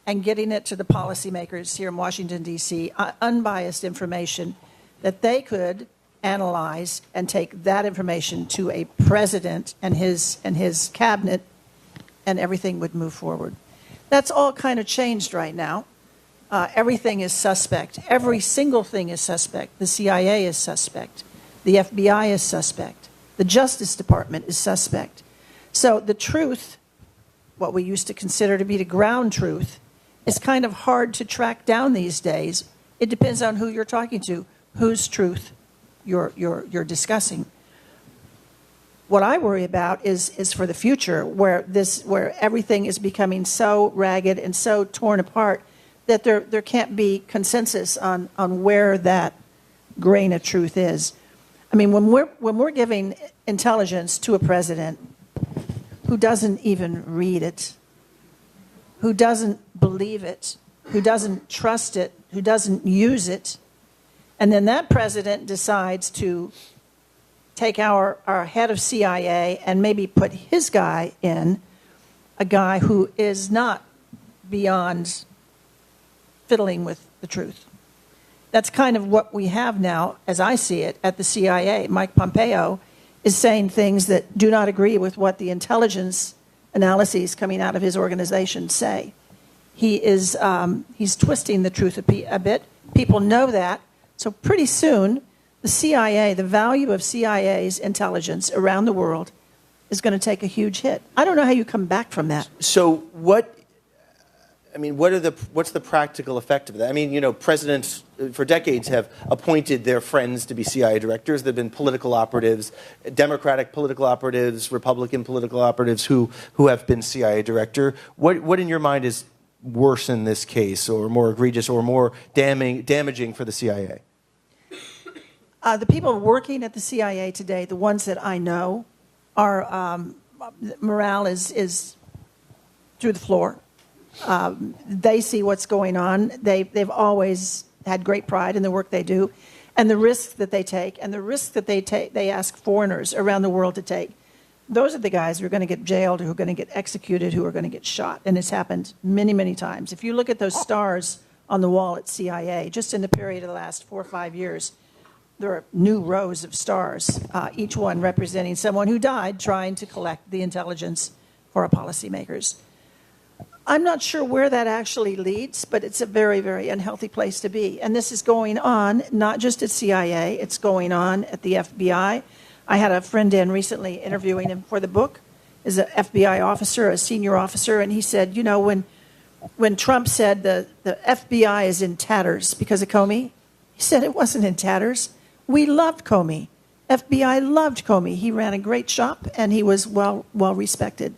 and getting it to the policymakers here in Washington, D.C., unbiased information that they could analyze and take that information to a president and his cabinet, and everything would move forward. That's all kind of changed right now. Everything is suspect. Every single thing is suspect. The CIA is suspect. The FBI is suspect. The Justice Department is suspect. So the truth, what we used to consider to be the ground truth, is kind of hard to track down these days. It depends on who you're talking to, whose truth you're discussing. What I worry about is for the future, where everything is becoming so ragged and so torn apart that there can't be consensus on where that grain of truth is. I mean, when we're giving intelligence to a president who doesn't even read it, who doesn't believe it, who doesn't trust it, who doesn't use it, and then that president decides to take our head of CIA and maybe put his guy in, a guy who is not beyond fiddling with the truth. That's kind of what we have now, as I see it, at the CIA. Mike Pompeo is saying things that do not agree with what the intelligence analyses coming out of his organization say. He's twisting the truth a bit. People know that. So pretty soon, the CIA, the value of CIA's intelligence around the world, is going to take a huge hit. I don't know how you come back from that.
So what's the practical effect of that? I mean, presidents for decades have appointed their friends to be CIA directors. There have been political operatives, Democratic political operatives, Republican political operatives who have been CIA director. What in your mind is worse in this case, or more egregious, or more damaging for the CIA?
The people working at the CIA today, the ones that I know, are morale is through the floor. They see what's going on. They've always had great pride in the work they do, and the risks that they take, and the risks that they ask foreigners around the world to take. Those are the guys who are going to get jailed, who are going to get executed, who are going to get shot, and it's happened many, many times. If you look at those stars on the wall at CIA, just in the period of the last 4 or 5 years, there are new rows of stars, each one representing someone who died trying to collect the intelligence for our policymakers. I'm not sure where that actually leads, but it's a very, very unhealthy place to be. And this is going on not just at CIA, it's going on at the FBI. I had a friend in recently interviewing him for the book, is an FBI officer, a senior officer, and he said, when Trump said the FBI is in tatters because of Comey, he said it wasn't in tatters. We loved Comey. FBI loved Comey. He ran a great shop, and he was well respected.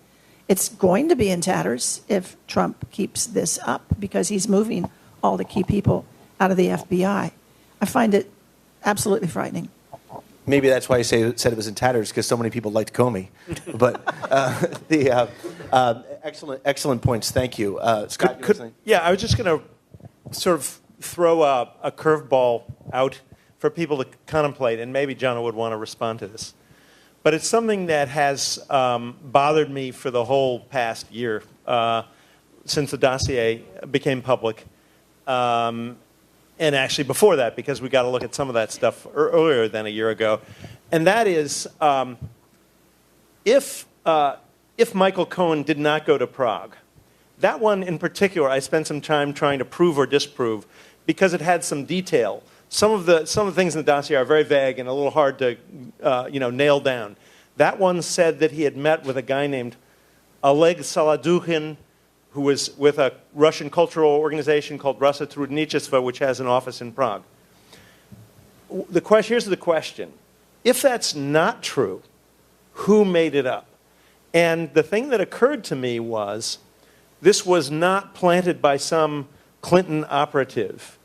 It's going to be in tatters if Trump keeps this up, because he's moving all the key people out of the FBI. I find it absolutely frightening.
Maybe that's why I said it was in tatters, because so many people liked Comey. But excellent points. Thank you. Scott, you were saying?
Yeah, I was just going to sort of throw a curveball out for people to contemplate, and maybe John would want to respond to this. But it's something that has bothered me for the whole past year since the dossier became public. And actually before that, because we got to look at some of that stuff earlier than a year ago. And that is, if Michael Cohen did not go to Prague, that one in particular, I spent some time trying to prove or disprove because it had some detail. Some of the things in the dossier are very vague and a little hard to nail down. That one said that he had met with a guy named Oleg Saladukhin, who was with a Russian cultural organization called Russa Trudnichestvo, which has an office in Prague. Here's the question. If that's not true, who made it up? And the thing that occurred to me was this was not planted by some Clinton operative.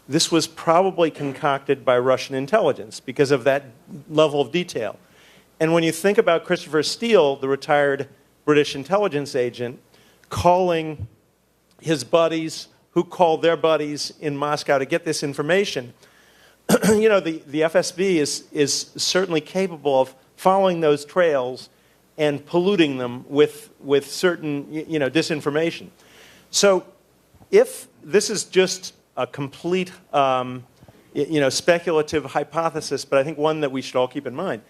This was probably concocted by Russian intelligence because of that level of detail. And when you think about Christopher Steele, the retired British intelligence agent, calling his buddies who called their buddies in Moscow to get this information, the FSB is certainly capable of following those trails and polluting them with certain disinformation. So if this is just a complete speculative hypothesis, but I think one that we should all keep in mind,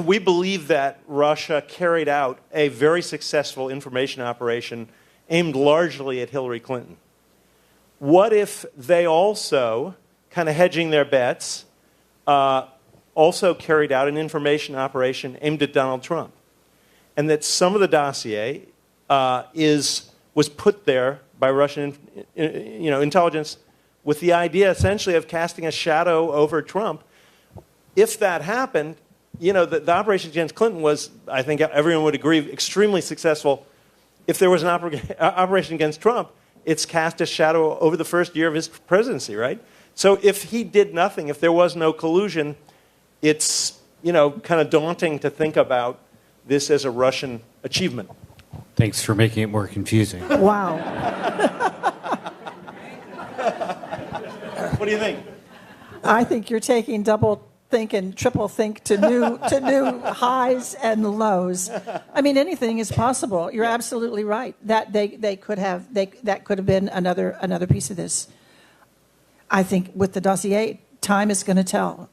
we believe that Russia carried out a very successful information operation aimed largely at Hillary Clinton. What if they also, kind of hedging their bets, also carried out an information operation aimed at Donald Trump? And that some of the dossier was put there by Russian intelligence with the idea essentially of casting a shadow over Trump. If that happened, the operation against Clinton was, I think everyone would agree, extremely successful. If there was an operation against Trump, it's cast a shadow over the first year of his presidency, right? So if he did nothing, if there was no collusion, it's kind of daunting to think about this as a Russian achievement.
Thanks for making it more confusing.
Wow.
What do you think?
I think you're taking double think and triple think to new highs and lows. I mean, anything is possible. You're absolutely right. That that could have been another piece of this. I think with the dossier, time is going to tell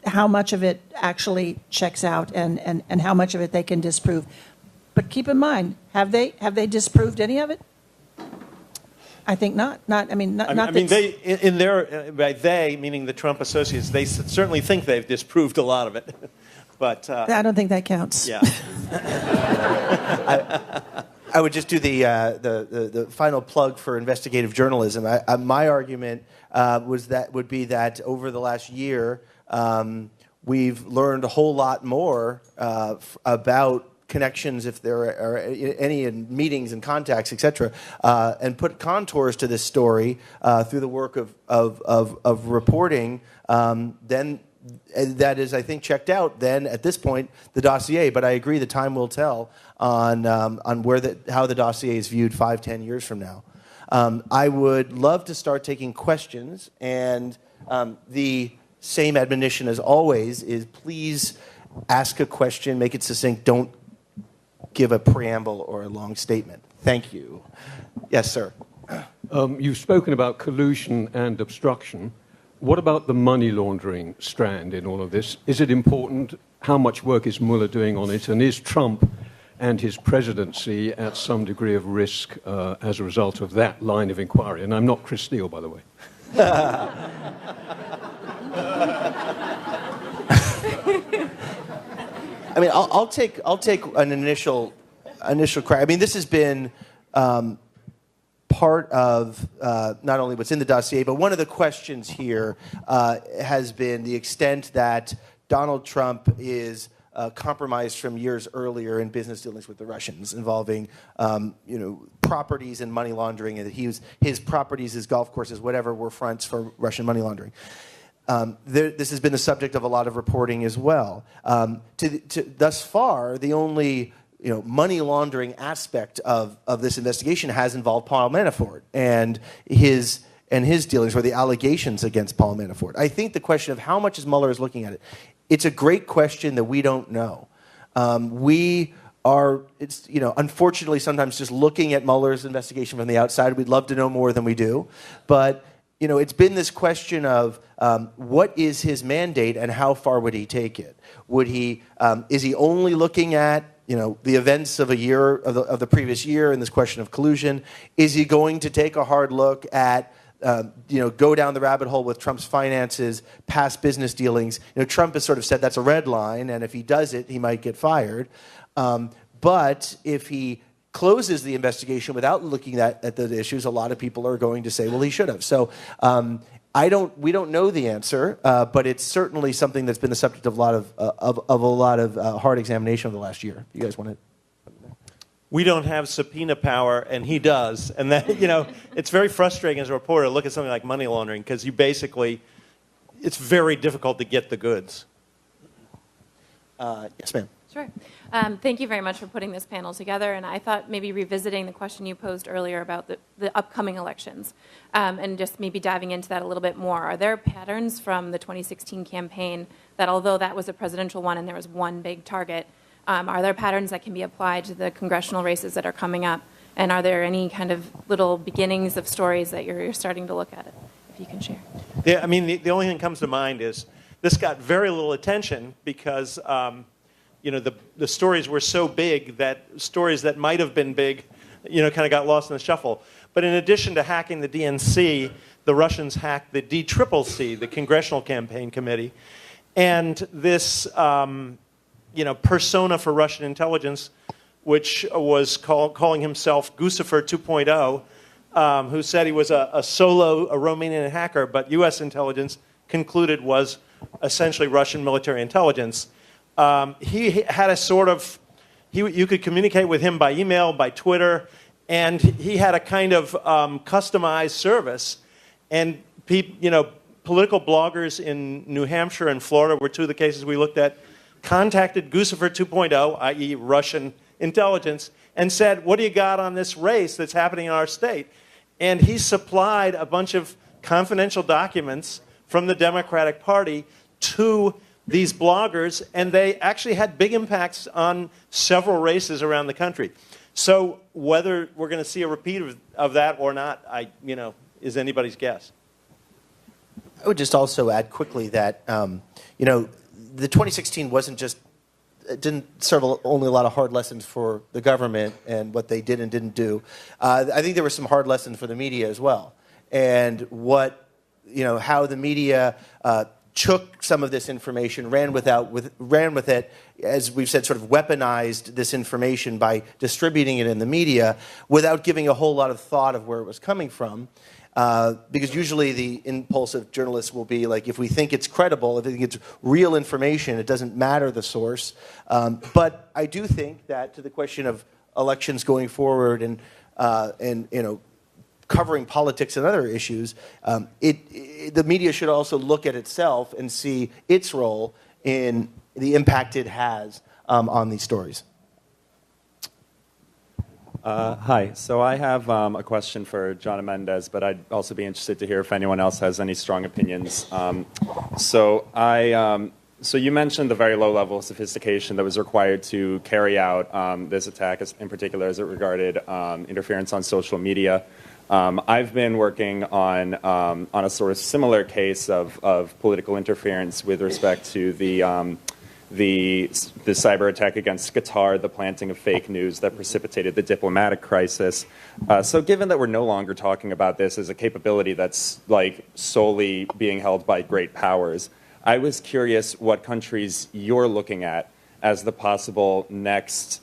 how much of it actually checks out and how much of it they can disprove. But keep in mind, have they disproved any of it? I think not. Not
they, in their, by they, meaning the Trump associates, they certainly think they've disproved a lot of it. But
I don't think that counts.
Yeah.
I would just do the final plug for investigative journalism. My argument would be that over the last year, we've learned a whole lot more about connections, if there are any, in meetings and contacts, etc., and put contours to this story through the work of reporting. Then that is, I think, checked out. Then at this point, the dossier. But I agree, the time will tell on how the dossier is viewed 5-10 years from now. I would love to start taking questions, and the same admonition as always is please ask a question, make it succinct, don't give a preamble or a long statement. Thank you. Yes, sir.
You've spoken about collusion and obstruction. What about the money laundering strand in all of this? Is it important? How much work is Mueller doing on it? And is Trump and his presidency at some degree of risk as a result of that line of inquiry? And I'm not Chris Steele, by the way.
I mean, I'll take an initial crack. I mean, this has been part of not only what's in the dossier, but one of the questions here has been the extent that Donald Trump is compromised from years earlier in business dealings with the Russians involving, properties and money laundering, and his properties, his golf courses, whatever, were fronts for Russian money laundering. This has been the subject of a lot of reporting as well. Thus far, the only money laundering aspect of this investigation has involved Paul Manafort and his dealings, or the allegations against Paul Manafort. I think the question of how much Mueller is looking at it, it's a great question that we don't know. We are, unfortunately, sometimes just looking at Mueller's investigation from the outside. We'd love to know more than we do, but it's been this question of what is his mandate and how far would he take it? Is he only looking at the events of a year of the previous year and this question of collusion? Is he going to take a hard look at go down the rabbit hole with Trump's finances, past business dealings? Trump has sort of said that's a red line, and if he does it, he might get fired. But if he closes the investigation without looking at the issues, a lot of people are going to say, well, he should have. So we don't know the answer, but it's certainly something that's been the subject of a lot of hard examination over the last year. You guys want to?
We don't have subpoena power, and he does. And that, it's very frustrating as a reporter to look at something like money laundering, because it's very difficult to get the goods.
Yes, ma'am.
Sure. Thank you very much for putting this panel together. And I thought maybe revisiting the question you posed earlier about the upcoming elections, and just maybe diving into that a little bit more. Are there patterns from the 2016 campaign that, although that was a presidential one and there was one big target, are there patterns that can be applied to the congressional races that are coming up? And are there any kind of little beginnings of stories that you're starting to look at, if you can share?
Yeah, the only thing that comes to mind is this got very little attention because the stories were so big that stories that might have been big, kind of got lost in the shuffle. But in addition to hacking the DNC, the Russians hacked the DCCC, the Congressional Campaign Committee, and this persona for Russian intelligence, which was calling himself Guccifer 2.0, who said he was a Romanian hacker, but U.S. intelligence concluded was essentially Russian military intelligence. He had a sort of, you could communicate with him by email, by Twitter, and he had a kind of customized service. And political bloggers in New Hampshire and Florida were two of the cases we looked at, contacted Guccifer 2.0, i.e. Russian intelligence, and said, what do you got on this race that's happening in our state? And he supplied a bunch of confidential documents from the Democratic Party to these bloggers, and they actually had big impacts on several races around the country. So whether we're going to see a repeat of that or not, is anybody's guess.
I would just also add quickly that, the 2016 didn't serve only a lot of hard lessons for the government and what they did and didn't do. I think there were some hard lessons for the media as well, and how the media took some of this information, ran with it, as we've said, sort of weaponized this information by distributing it in the media without giving a whole lot of thought of where it was coming from. Because usually the impulse of journalists will be like, if we think it's credible, if we think it's real information, it doesn't matter the source. But I do think that to the question of elections going forward and covering politics and other issues, the media should also look at itself and see its role in the impact it has on these stories.
Hi. So I have a question for John Mendez, but I'd also be interested to hear if anyone else has any strong opinions. So you mentioned the very low level of sophistication that was required to carry out this attack, in particular as it regarded interference on social media. I've been working on a sort of similar case of political interference with respect to the cyber attack against Qatar, the planting of fake news that precipitated the diplomatic crisis. So given that we're no longer talking about this as a capability that's solely being held by great powers, I was curious what countries you're looking at as the possible next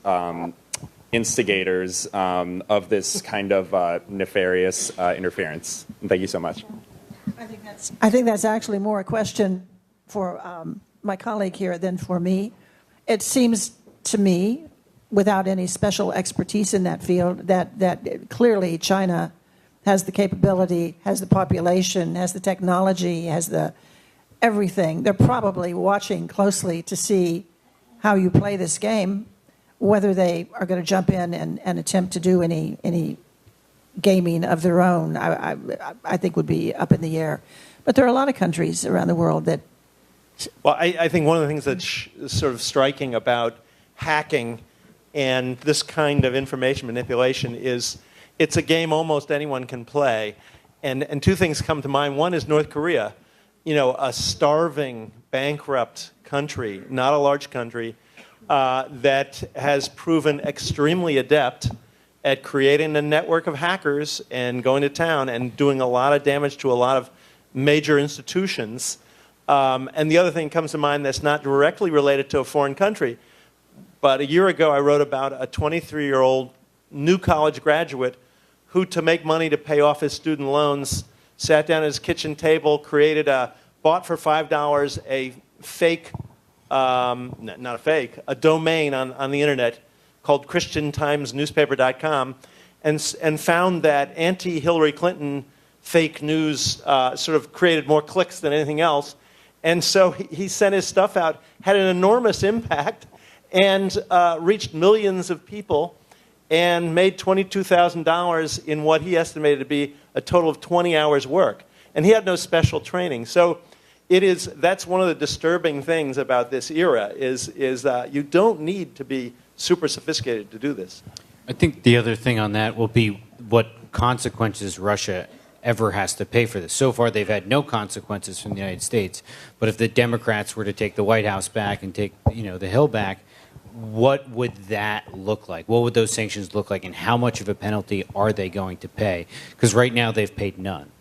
instigators of this kind of nefarious interference. And thank you so much.
I think that's actually more a question for my colleague here than for me. it seems to me, without any special expertise in that field, that clearly China has the capability, has the population, has the technology, has the everything. They're probably watching closely to see how you play this game, whether they are going to jump in and attempt to do any gaming of their own, I think would be up in the air. But there are a lot of countries around the world that...
Well, I think one of the things that's sort of striking about hacking and this kind of information manipulation is it's a game almost anyone can play. And two things come to mind. One is North Korea, a starving, bankrupt country, not a large country, that has proven extremely adept at creating a network of hackers and going to town and doing a lot of damage to a lot of major institutions. And the other thing comes to mind that's not directly related to a foreign country. But a year ago, I wrote about a 23-year-old new college graduate who, to make money to pay off his student loans, sat down at his kitchen table, bought for $5 a fake, not a fake, a domain on the internet called ChristianTimesNewspaper.com, and found that anti-Hillary Clinton fake news sort of created more clicks than anything else. And so he sent his stuff out, had an enormous impact, and reached millions of people, and made $22,000 in what he estimated to be a total of 20 hours work. And he had no special training. So that's one of the disturbing things about this era is you don't need to be super sophisticated to do this.
I think the other thing on that will be what consequences Russia ever has to pay for this. So far, they've had no consequences from the United States. But if the Democrats were to take the White House back and take the Hill back, what would that look like? What would those sanctions look like, and how much of a penalty are they going to pay? Because right now they've paid none.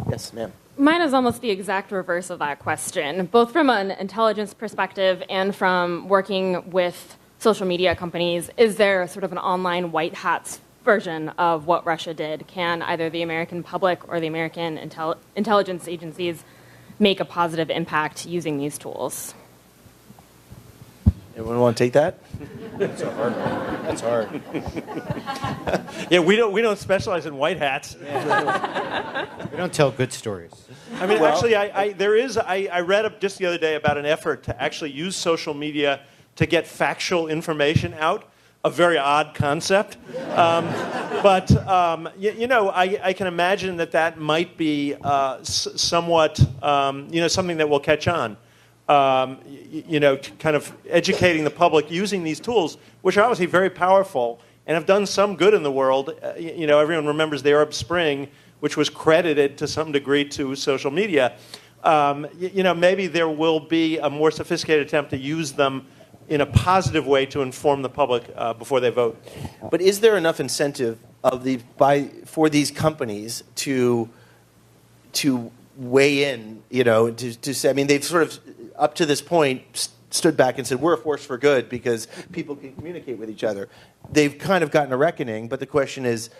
Yes, ma'am.
Mine is almost the exact reverse of that question, both from an intelligence perspective and from working with social media companies. Is there sort of an online white hats version of what Russia did? Can either the American public or the American intelligence agencies make a positive impact using these tools?
Anyone want to take that?
That's a hard one. That's hard.
Yeah, we don't specialize in white hats.
We don't tell good stories.
I mean, actually, I read just the other day about an effort to actually use social media to get factual information out. A very odd concept. But I can imagine that might be somewhat, something that will catch on. Kind of educating the public using these tools, which are obviously very powerful and have done some good in the world. Everyone remembers the Arab Spring, which was credited to some degree to social media. Maybe there will be a more sophisticated attempt to use them in a positive way to inform the public before they vote.
But is there enough incentive for these companies to weigh in? To say, I mean, they've sort of up to this point stood back and said we're a force for good because people can communicate with each other. They've kind of gotten a reckoning, but the question is,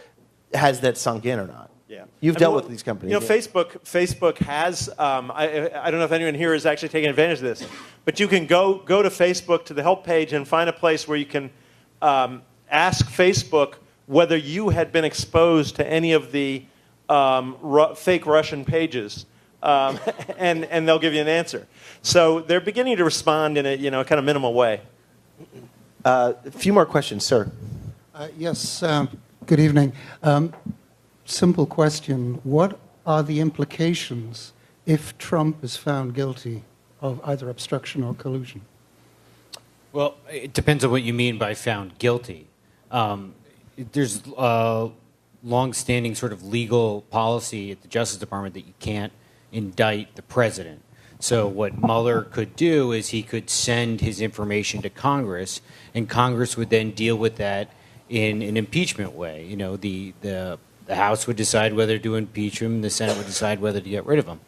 has that sunk in or not?
Yeah,
you've dealt with these companies.
Facebook has. I don't know if anyone here is actually taking advantage of this, but you can go to Facebook to the help page and find a place where you can ask Facebook whether you had been exposed to any of the fake Russian pages, and they'll give you an answer. So they're beginning to respond in a kind of minimal way.
A few more questions, sir.
Yes. Good evening. Simple question. What are the implications if Trump is found guilty of either obstruction or collusion?
Well, it depends on what you mean by found guilty. There's a long-standing sort of legal policy at the Justice Department that you can't indict the president. So what Mueller could do is he could send his information to Congress, and Congress would then deal with that in an impeachment way. The House would decide whether to impeach him. The Senate would decide whether to get rid of him.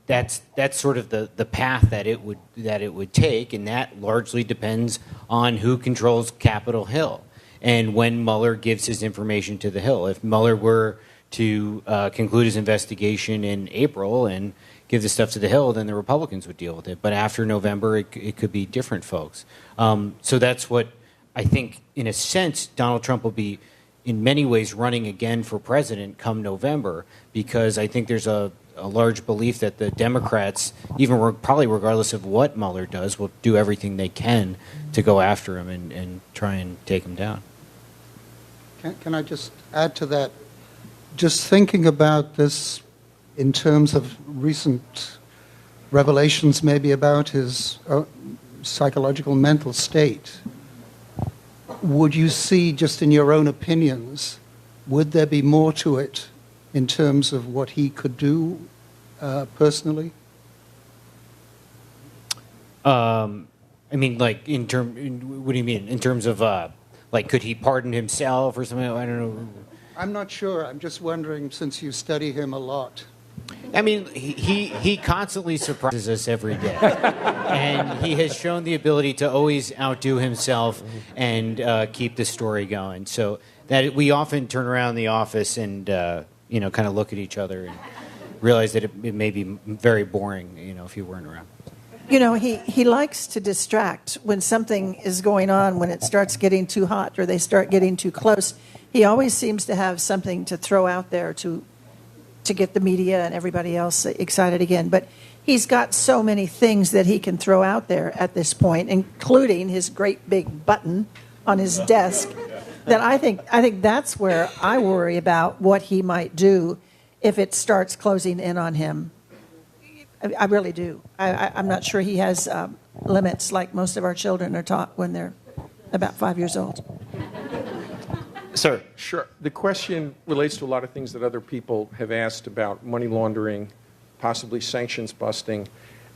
That's sort of the path that it would take, and that largely depends on who controls Capitol Hill and when Mueller gives his information to the Hill. If Mueller were to conclude his investigation in April and give the stuff to the Hill, then the Republicans would deal with it. But after November, it could be different folks. So that's what I think, in a sense, Donald Trump will be, in many ways, running again for president come November, because I think there's a large belief that the Democrats, even probably regardless of what Mueller does, will do everything they can to go after him and try and take him down.
Can I just add to that? Just thinking about this in terms of recent revelations maybe about his psychological mental state, would you see, just in your own opinions, would there be more to it in terms of what he could do personally?
I mean, like, what do you mean? In terms of, like, could he pardon himself or something? I don't know.
I'm not sure. I'm just wondering, since you study him a lot.
I mean, he constantly surprises us every day. And he has shown the ability to always outdo himself and keep the story going. So that we often turn around the office and, kind of look at each other and realize that it may be very boring, if he weren't around.
He likes to distract when something is going on, when it starts getting too hot or they start getting too close. He always seems to have something to throw out there to get the media and everybody else excited again. But he's got so many things that he can throw out there at this point, including his great big button on his desk, that I think that's where I worry about what he might do if it starts closing in on him. I really do. I'm not sure he has limits like most of our children are taught when they're about 5 years old.
Sir.
Sure. The question relates to a lot of things that other people have asked about: money laundering, possibly sanctions busting.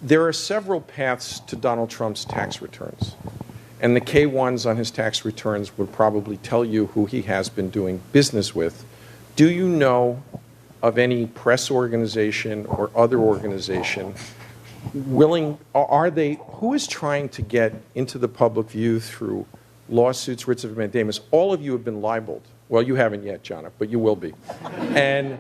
There are several paths to Donald Trump's tax returns. And the K-1s on his tax returns would probably tell you who he has been doing business with. Do you know of any press organization or other organization who is trying to get into the public view through lawsuits, writs of mandamus? All of you have been libeled. Well, you haven't yet, John, but you will be. And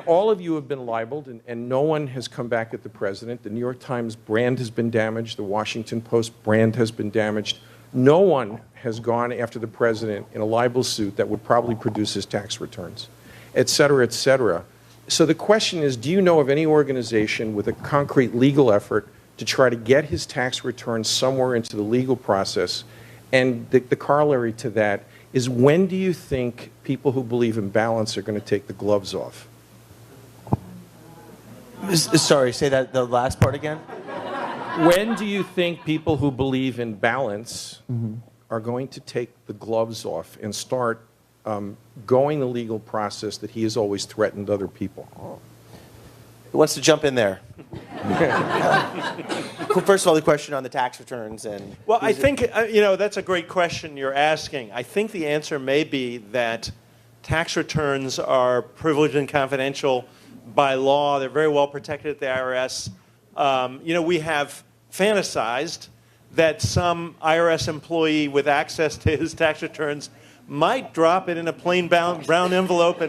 all of you have been libeled, and no one has come back at the president. The New York Times brand has been damaged. The Washington Post brand has been damaged. No one has gone after the president in a libel suit that would probably produce his tax returns, et cetera, et cetera. So the question is, do you know of any organization with a concrete legal effort to try to get his tax returns somewhere into the legal process? And the corollary to that is, when do you think people who believe in balance are going to take the gloves off?
Sorry, say that the last part again.
When do you think people who believe in balance are going to take the gloves off and start going the legal process that he has always threatened other people?
Who wants to jump in there? First of all, the question on the tax returns and.
Well, I think that's a great question you're asking. I think the answer may be that tax returns are privileged and confidential by law. They're very well protected at the IRS. We have fantasized that some IRS employee with access to his tax returns might drop it in a plain brown envelope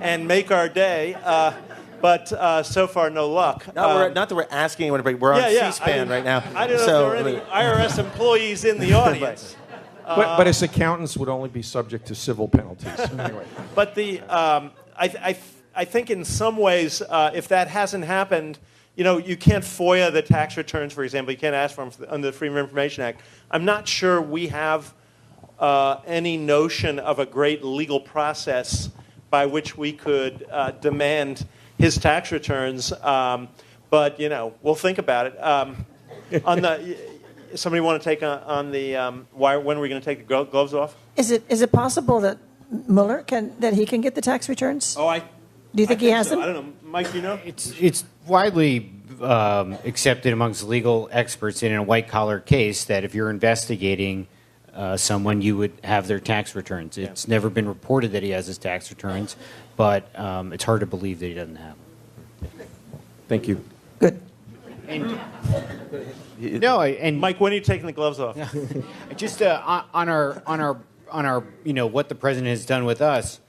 and make our day. But so far, no luck.
Not that we're asking anyone to break. We're on C-SPAN right now.
I don't know if there are any IRS employees in the audience.
But his accountants would only be subject to civil penalties. Anyway.
But I think in some ways, if that hasn't happened, you can't FOIA the tax returns, for example. You can't ask for them under the Freedom of Information Act. I'm not sure we have any notion of a great legal process by which we could demand his tax returns, but we'll think about it. Somebody want to take on the when are we going to take the gloves off?
Is it possible that Mueller can get the tax returns? Do you think he has them?
I don't know, Mike.
It's widely accepted amongst legal experts in a white collar case that if you're investigating someone, you would have their tax returns. It's never been reported that he has his tax returns, but it's hard to believe that he doesn't have them.
Thank you.
Good.
Mike, when are you taking the gloves off?
Just on our what the president has done with us.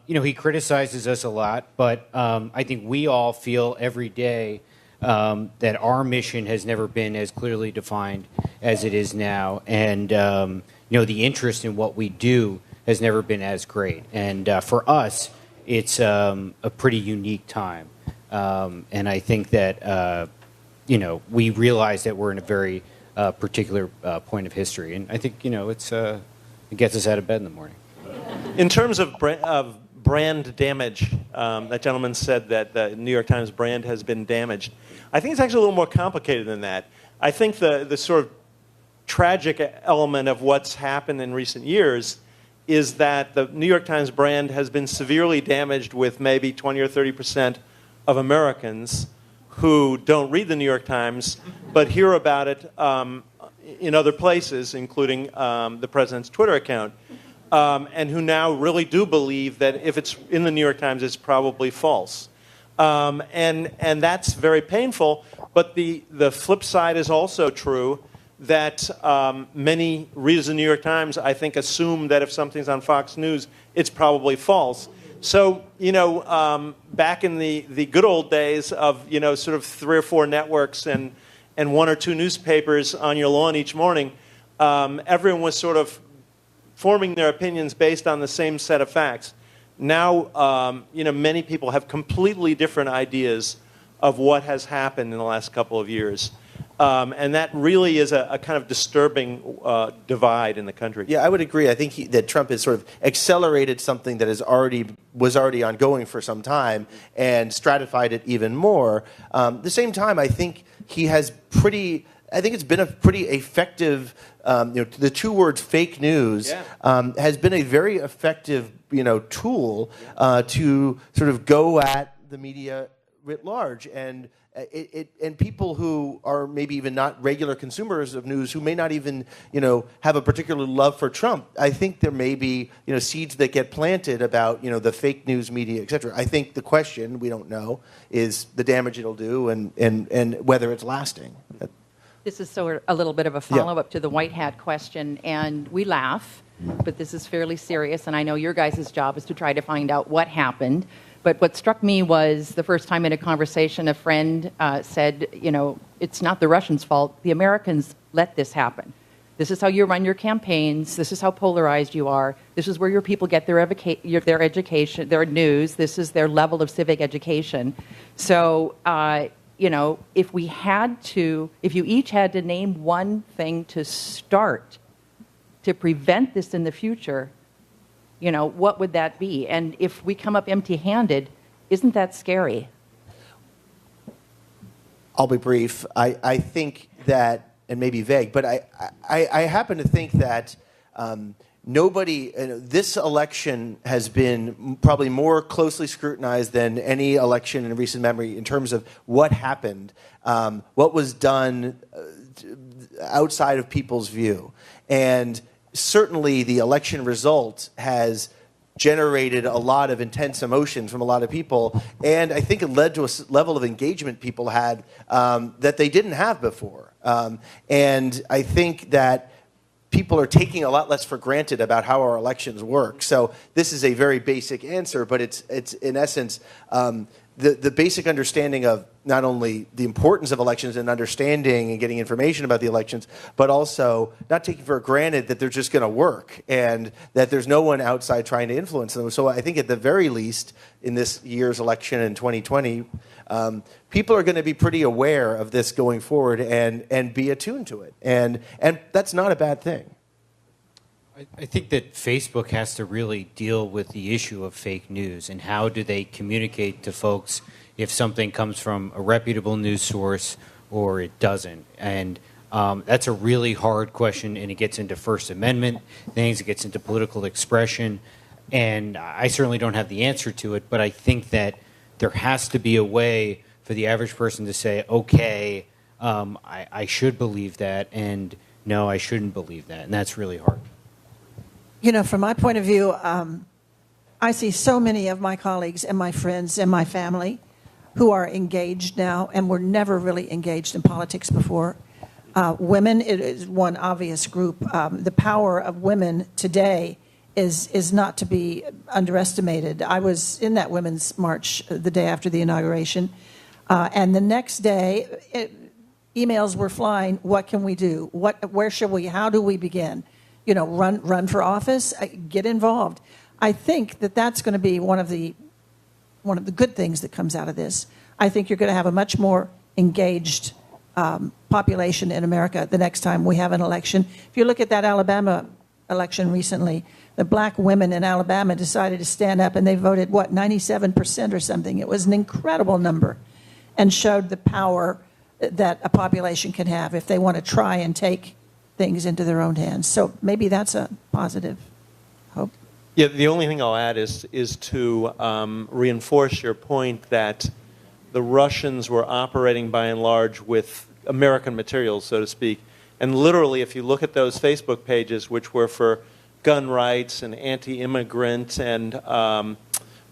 He criticizes us a lot, but I think we all feel every day that our mission has never been as clearly defined as it is now, and the interest in what we do has never been as great. And for us, it's a pretty unique time, and I think that we realize that we're in a very particular point of history, and I think it gets us out of bed in the morning.
In terms of brand damage, that gentleman said that the New York Times brand has been damaged. I think it's actually a little more complicated than that. I think the sort of tragic element of what's happened in recent years is that the New York Times brand has been severely damaged with maybe 20 or 30% of Americans who don't read the New York Times but hear about it in other places, including the president's Twitter account, and who now really do believe that if it's in the New York Times, it's probably false. And that's very painful, but the flip side is also true, that many readers of the New York Times, I think, assume that if something's on Fox News, it's probably false. So, back in the good old days of, sort of 3 or 4 networks and 1 or 2 newspapers on your lawn each morning, everyone was sort of forming their opinions based on the same set of facts. Now, many people have completely different ideas of what has happened in the last couple of years. And that really is a kind of disturbing divide in the country.
Yeah, I would agree. I think that Trump has sort of accelerated something that was already ongoing for some time and stratified it even more. At the same time, I think he has I think it's been a pretty effective, the 2 words fake news has been a very effective, tool to sort of go at the media writ large. And and people who are maybe even not regular consumers of news, who may not even, have a particular love for Trump, I think there may be, seeds that get planted about, the fake news media, et cetera. I think the question, we don't know, is the damage it'll do and whether it's lasting.
This is a little bit of a follow-up to the white hat question, and we laugh, but this is fairly serious, and I know your guys' job is to try to find out what happened. But what struck me was the first time in a conversation, a friend said, it's not the Russians' fault. The Americans let this happen. This is how you run your campaigns. This is how polarized you are. This is where your people get their education, their news. This is their level of civic education. So, if you each had to name one thing to start to prevent this in the future, what would that be? And if we come up empty-handed, isn't that scary?
I'll be brief. I think that, and maybe vague, but I happen to think that this election has been probably more closely scrutinized than any election in recent memory in terms of what happened, what was done outside of people's view. And certainly the election result has generated a lot of intense emotions from a lot of people, and I think it led to a level of engagement people had that they didn't have before. And I think that people are taking a lot less for granted about how our elections work. So this is a very basic answer, but it's in essence the basic understanding of not only the importance of elections and understanding and getting information about the elections, but also not taking for granted that they're just going to work and that there's no one outside trying to influence them. So I think at the very least in this year's election in 2020, people are going to be pretty aware of this going forward and be attuned to it. And that's not a bad thing.
I think that Facebook has to really deal with the issue of fake news and how do they communicate to folks if something comes from a reputable news source or it doesn't. And that's a really hard question, and it gets into First Amendment things, it gets into political expression, and I certainly don't have the answer to it, but I think that there has to be a way for the average person to say, okay, I should believe that, and no, I shouldn't believe that, and that's really hard.
From my point of view, I see so many of my colleagues and my friends and my family who are engaged now and were never really engaged in politics before. Women is one obvious group. The power of women today is not to be underestimated. I was in that women's march the day after the inauguration. And the next day, emails were flying. What can we do? Where should we? How do we begin? Run for office. Get involved. I think that's going to be one of the good things that comes out of this. I think you're going to have a much more engaged population in America the next time we have an election. If you look at that Alabama election recently, the black women in Alabama decided to stand up, and they voted, 97% or something. It was an incredible number, and showed the power that a population can have if they want to try and take things into their own hands. So maybe that's a positive hope.
Yeah, the only thing I'll add is to reinforce your point that the Russians were operating by and large with American materials, so to speak. And literally, if you look at those Facebook pages, which were for gun rights and anti-immigrant and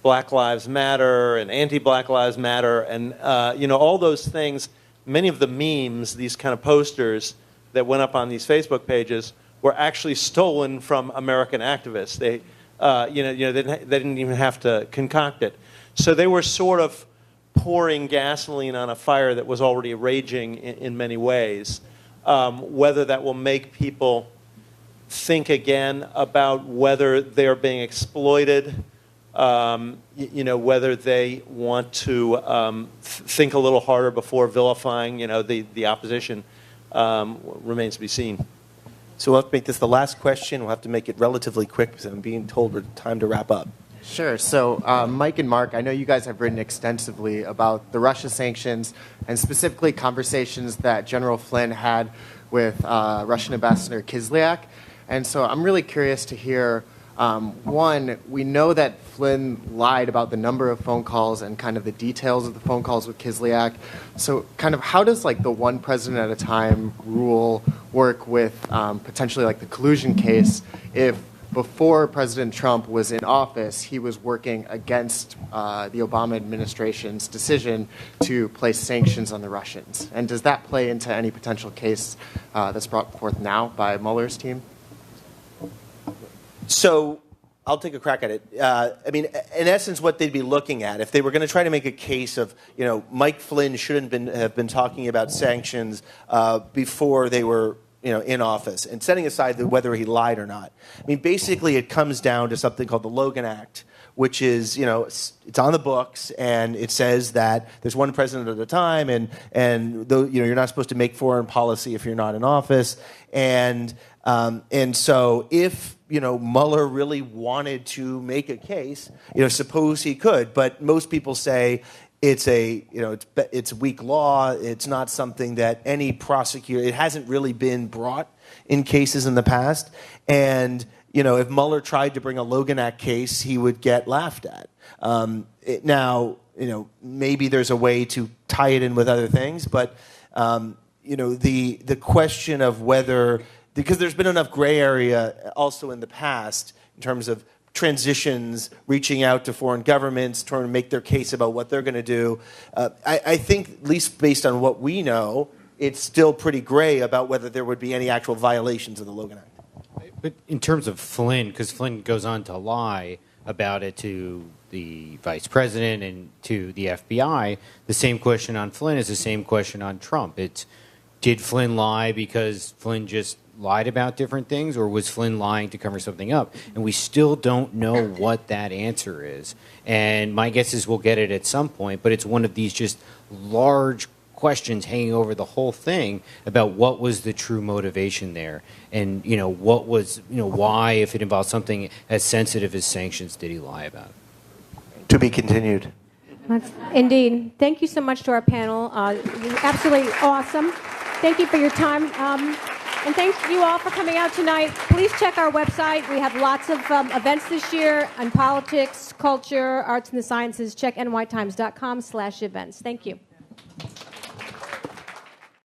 Black Lives Matter and anti-Black Lives Matter and all those things, many of the memes, these kind of posters that went up on these Facebook pages, were actually stolen from American activists. They they didn't even have to concoct it. So they were sort of pouring gasoline on a fire that was already raging in many ways. Whether that will make people think again about whether they're being exploited, whether they want to think a little harder before vilifying, the opposition, remains to be seen.
So we'll have to make this the last question. We'll have to make it relatively quick because I'm being told we're time to wrap up.
Sure. So, Mike and Mark, I know you guys have written extensively about the Russia sanctions and specifically conversations that General Flynn had with Russian Ambassador Kislyak. And so I'm really curious to hear, one, we know that Flynn lied about the number of phone calls and kind of the details of the phone calls with Kislyak. So kind of how does the one president at a time rule work with potentially the collusion case if before President Trump was in office, he was working against the Obama administration's decision to place sanctions on the Russians? And does that play into any potential case that's brought forth now by Mueller's team?
So I'll take a crack at it. In essence, what they'd be looking at, if they were going to try to make a case of, Mike Flynn shouldn't have been talking about sanctions before they were in office, and setting aside whether he lied or not. Basically, it comes down to something called the Logan Act, which is, it's on the books, and it says that there's one president at a time, and though, you're not supposed to make foreign policy if you're not in office, and so if Mueller really wanted to make a case, suppose he could, but most people say it's it's weak law. It's not something that any prosecutor, it hasn't really been brought in cases in the past. And, if Mueller tried to bring a Logan Act case, he would get laughed at. Now, maybe there's a way to tie it in with other things, but, the question of whether, because there's been enough gray area also in the past in terms of transitions, reaching out to foreign governments, trying to make their case about what they're going to do. I think, at least based on what we know, it's still pretty gray about whether there would be any actual violations of the Logan Act.
But in terms of Flynn, because Flynn goes on to lie about it to the vice president and to the FBI, the same question on Flynn is the same question on Trump. It's, did Flynn lie because Flynn just lied about different things, or was Flynn lying to cover something up? And we still don't know what that answer is. And my guess is we'll get it at some point, but it's one of these just large questions hanging over the whole thing about what was the true motivation there, and what was why, if it involves something as sensitive as sanctions, did he lie about it?
To be continued.
Indeed. Thank you so much to our panel. You're absolutely awesome. Thank you for your time. And thanks you all for coming out tonight. Please check our website. We have lots of events this year on politics, culture, arts, and the sciences. Check nytimes.com/events. Thank you.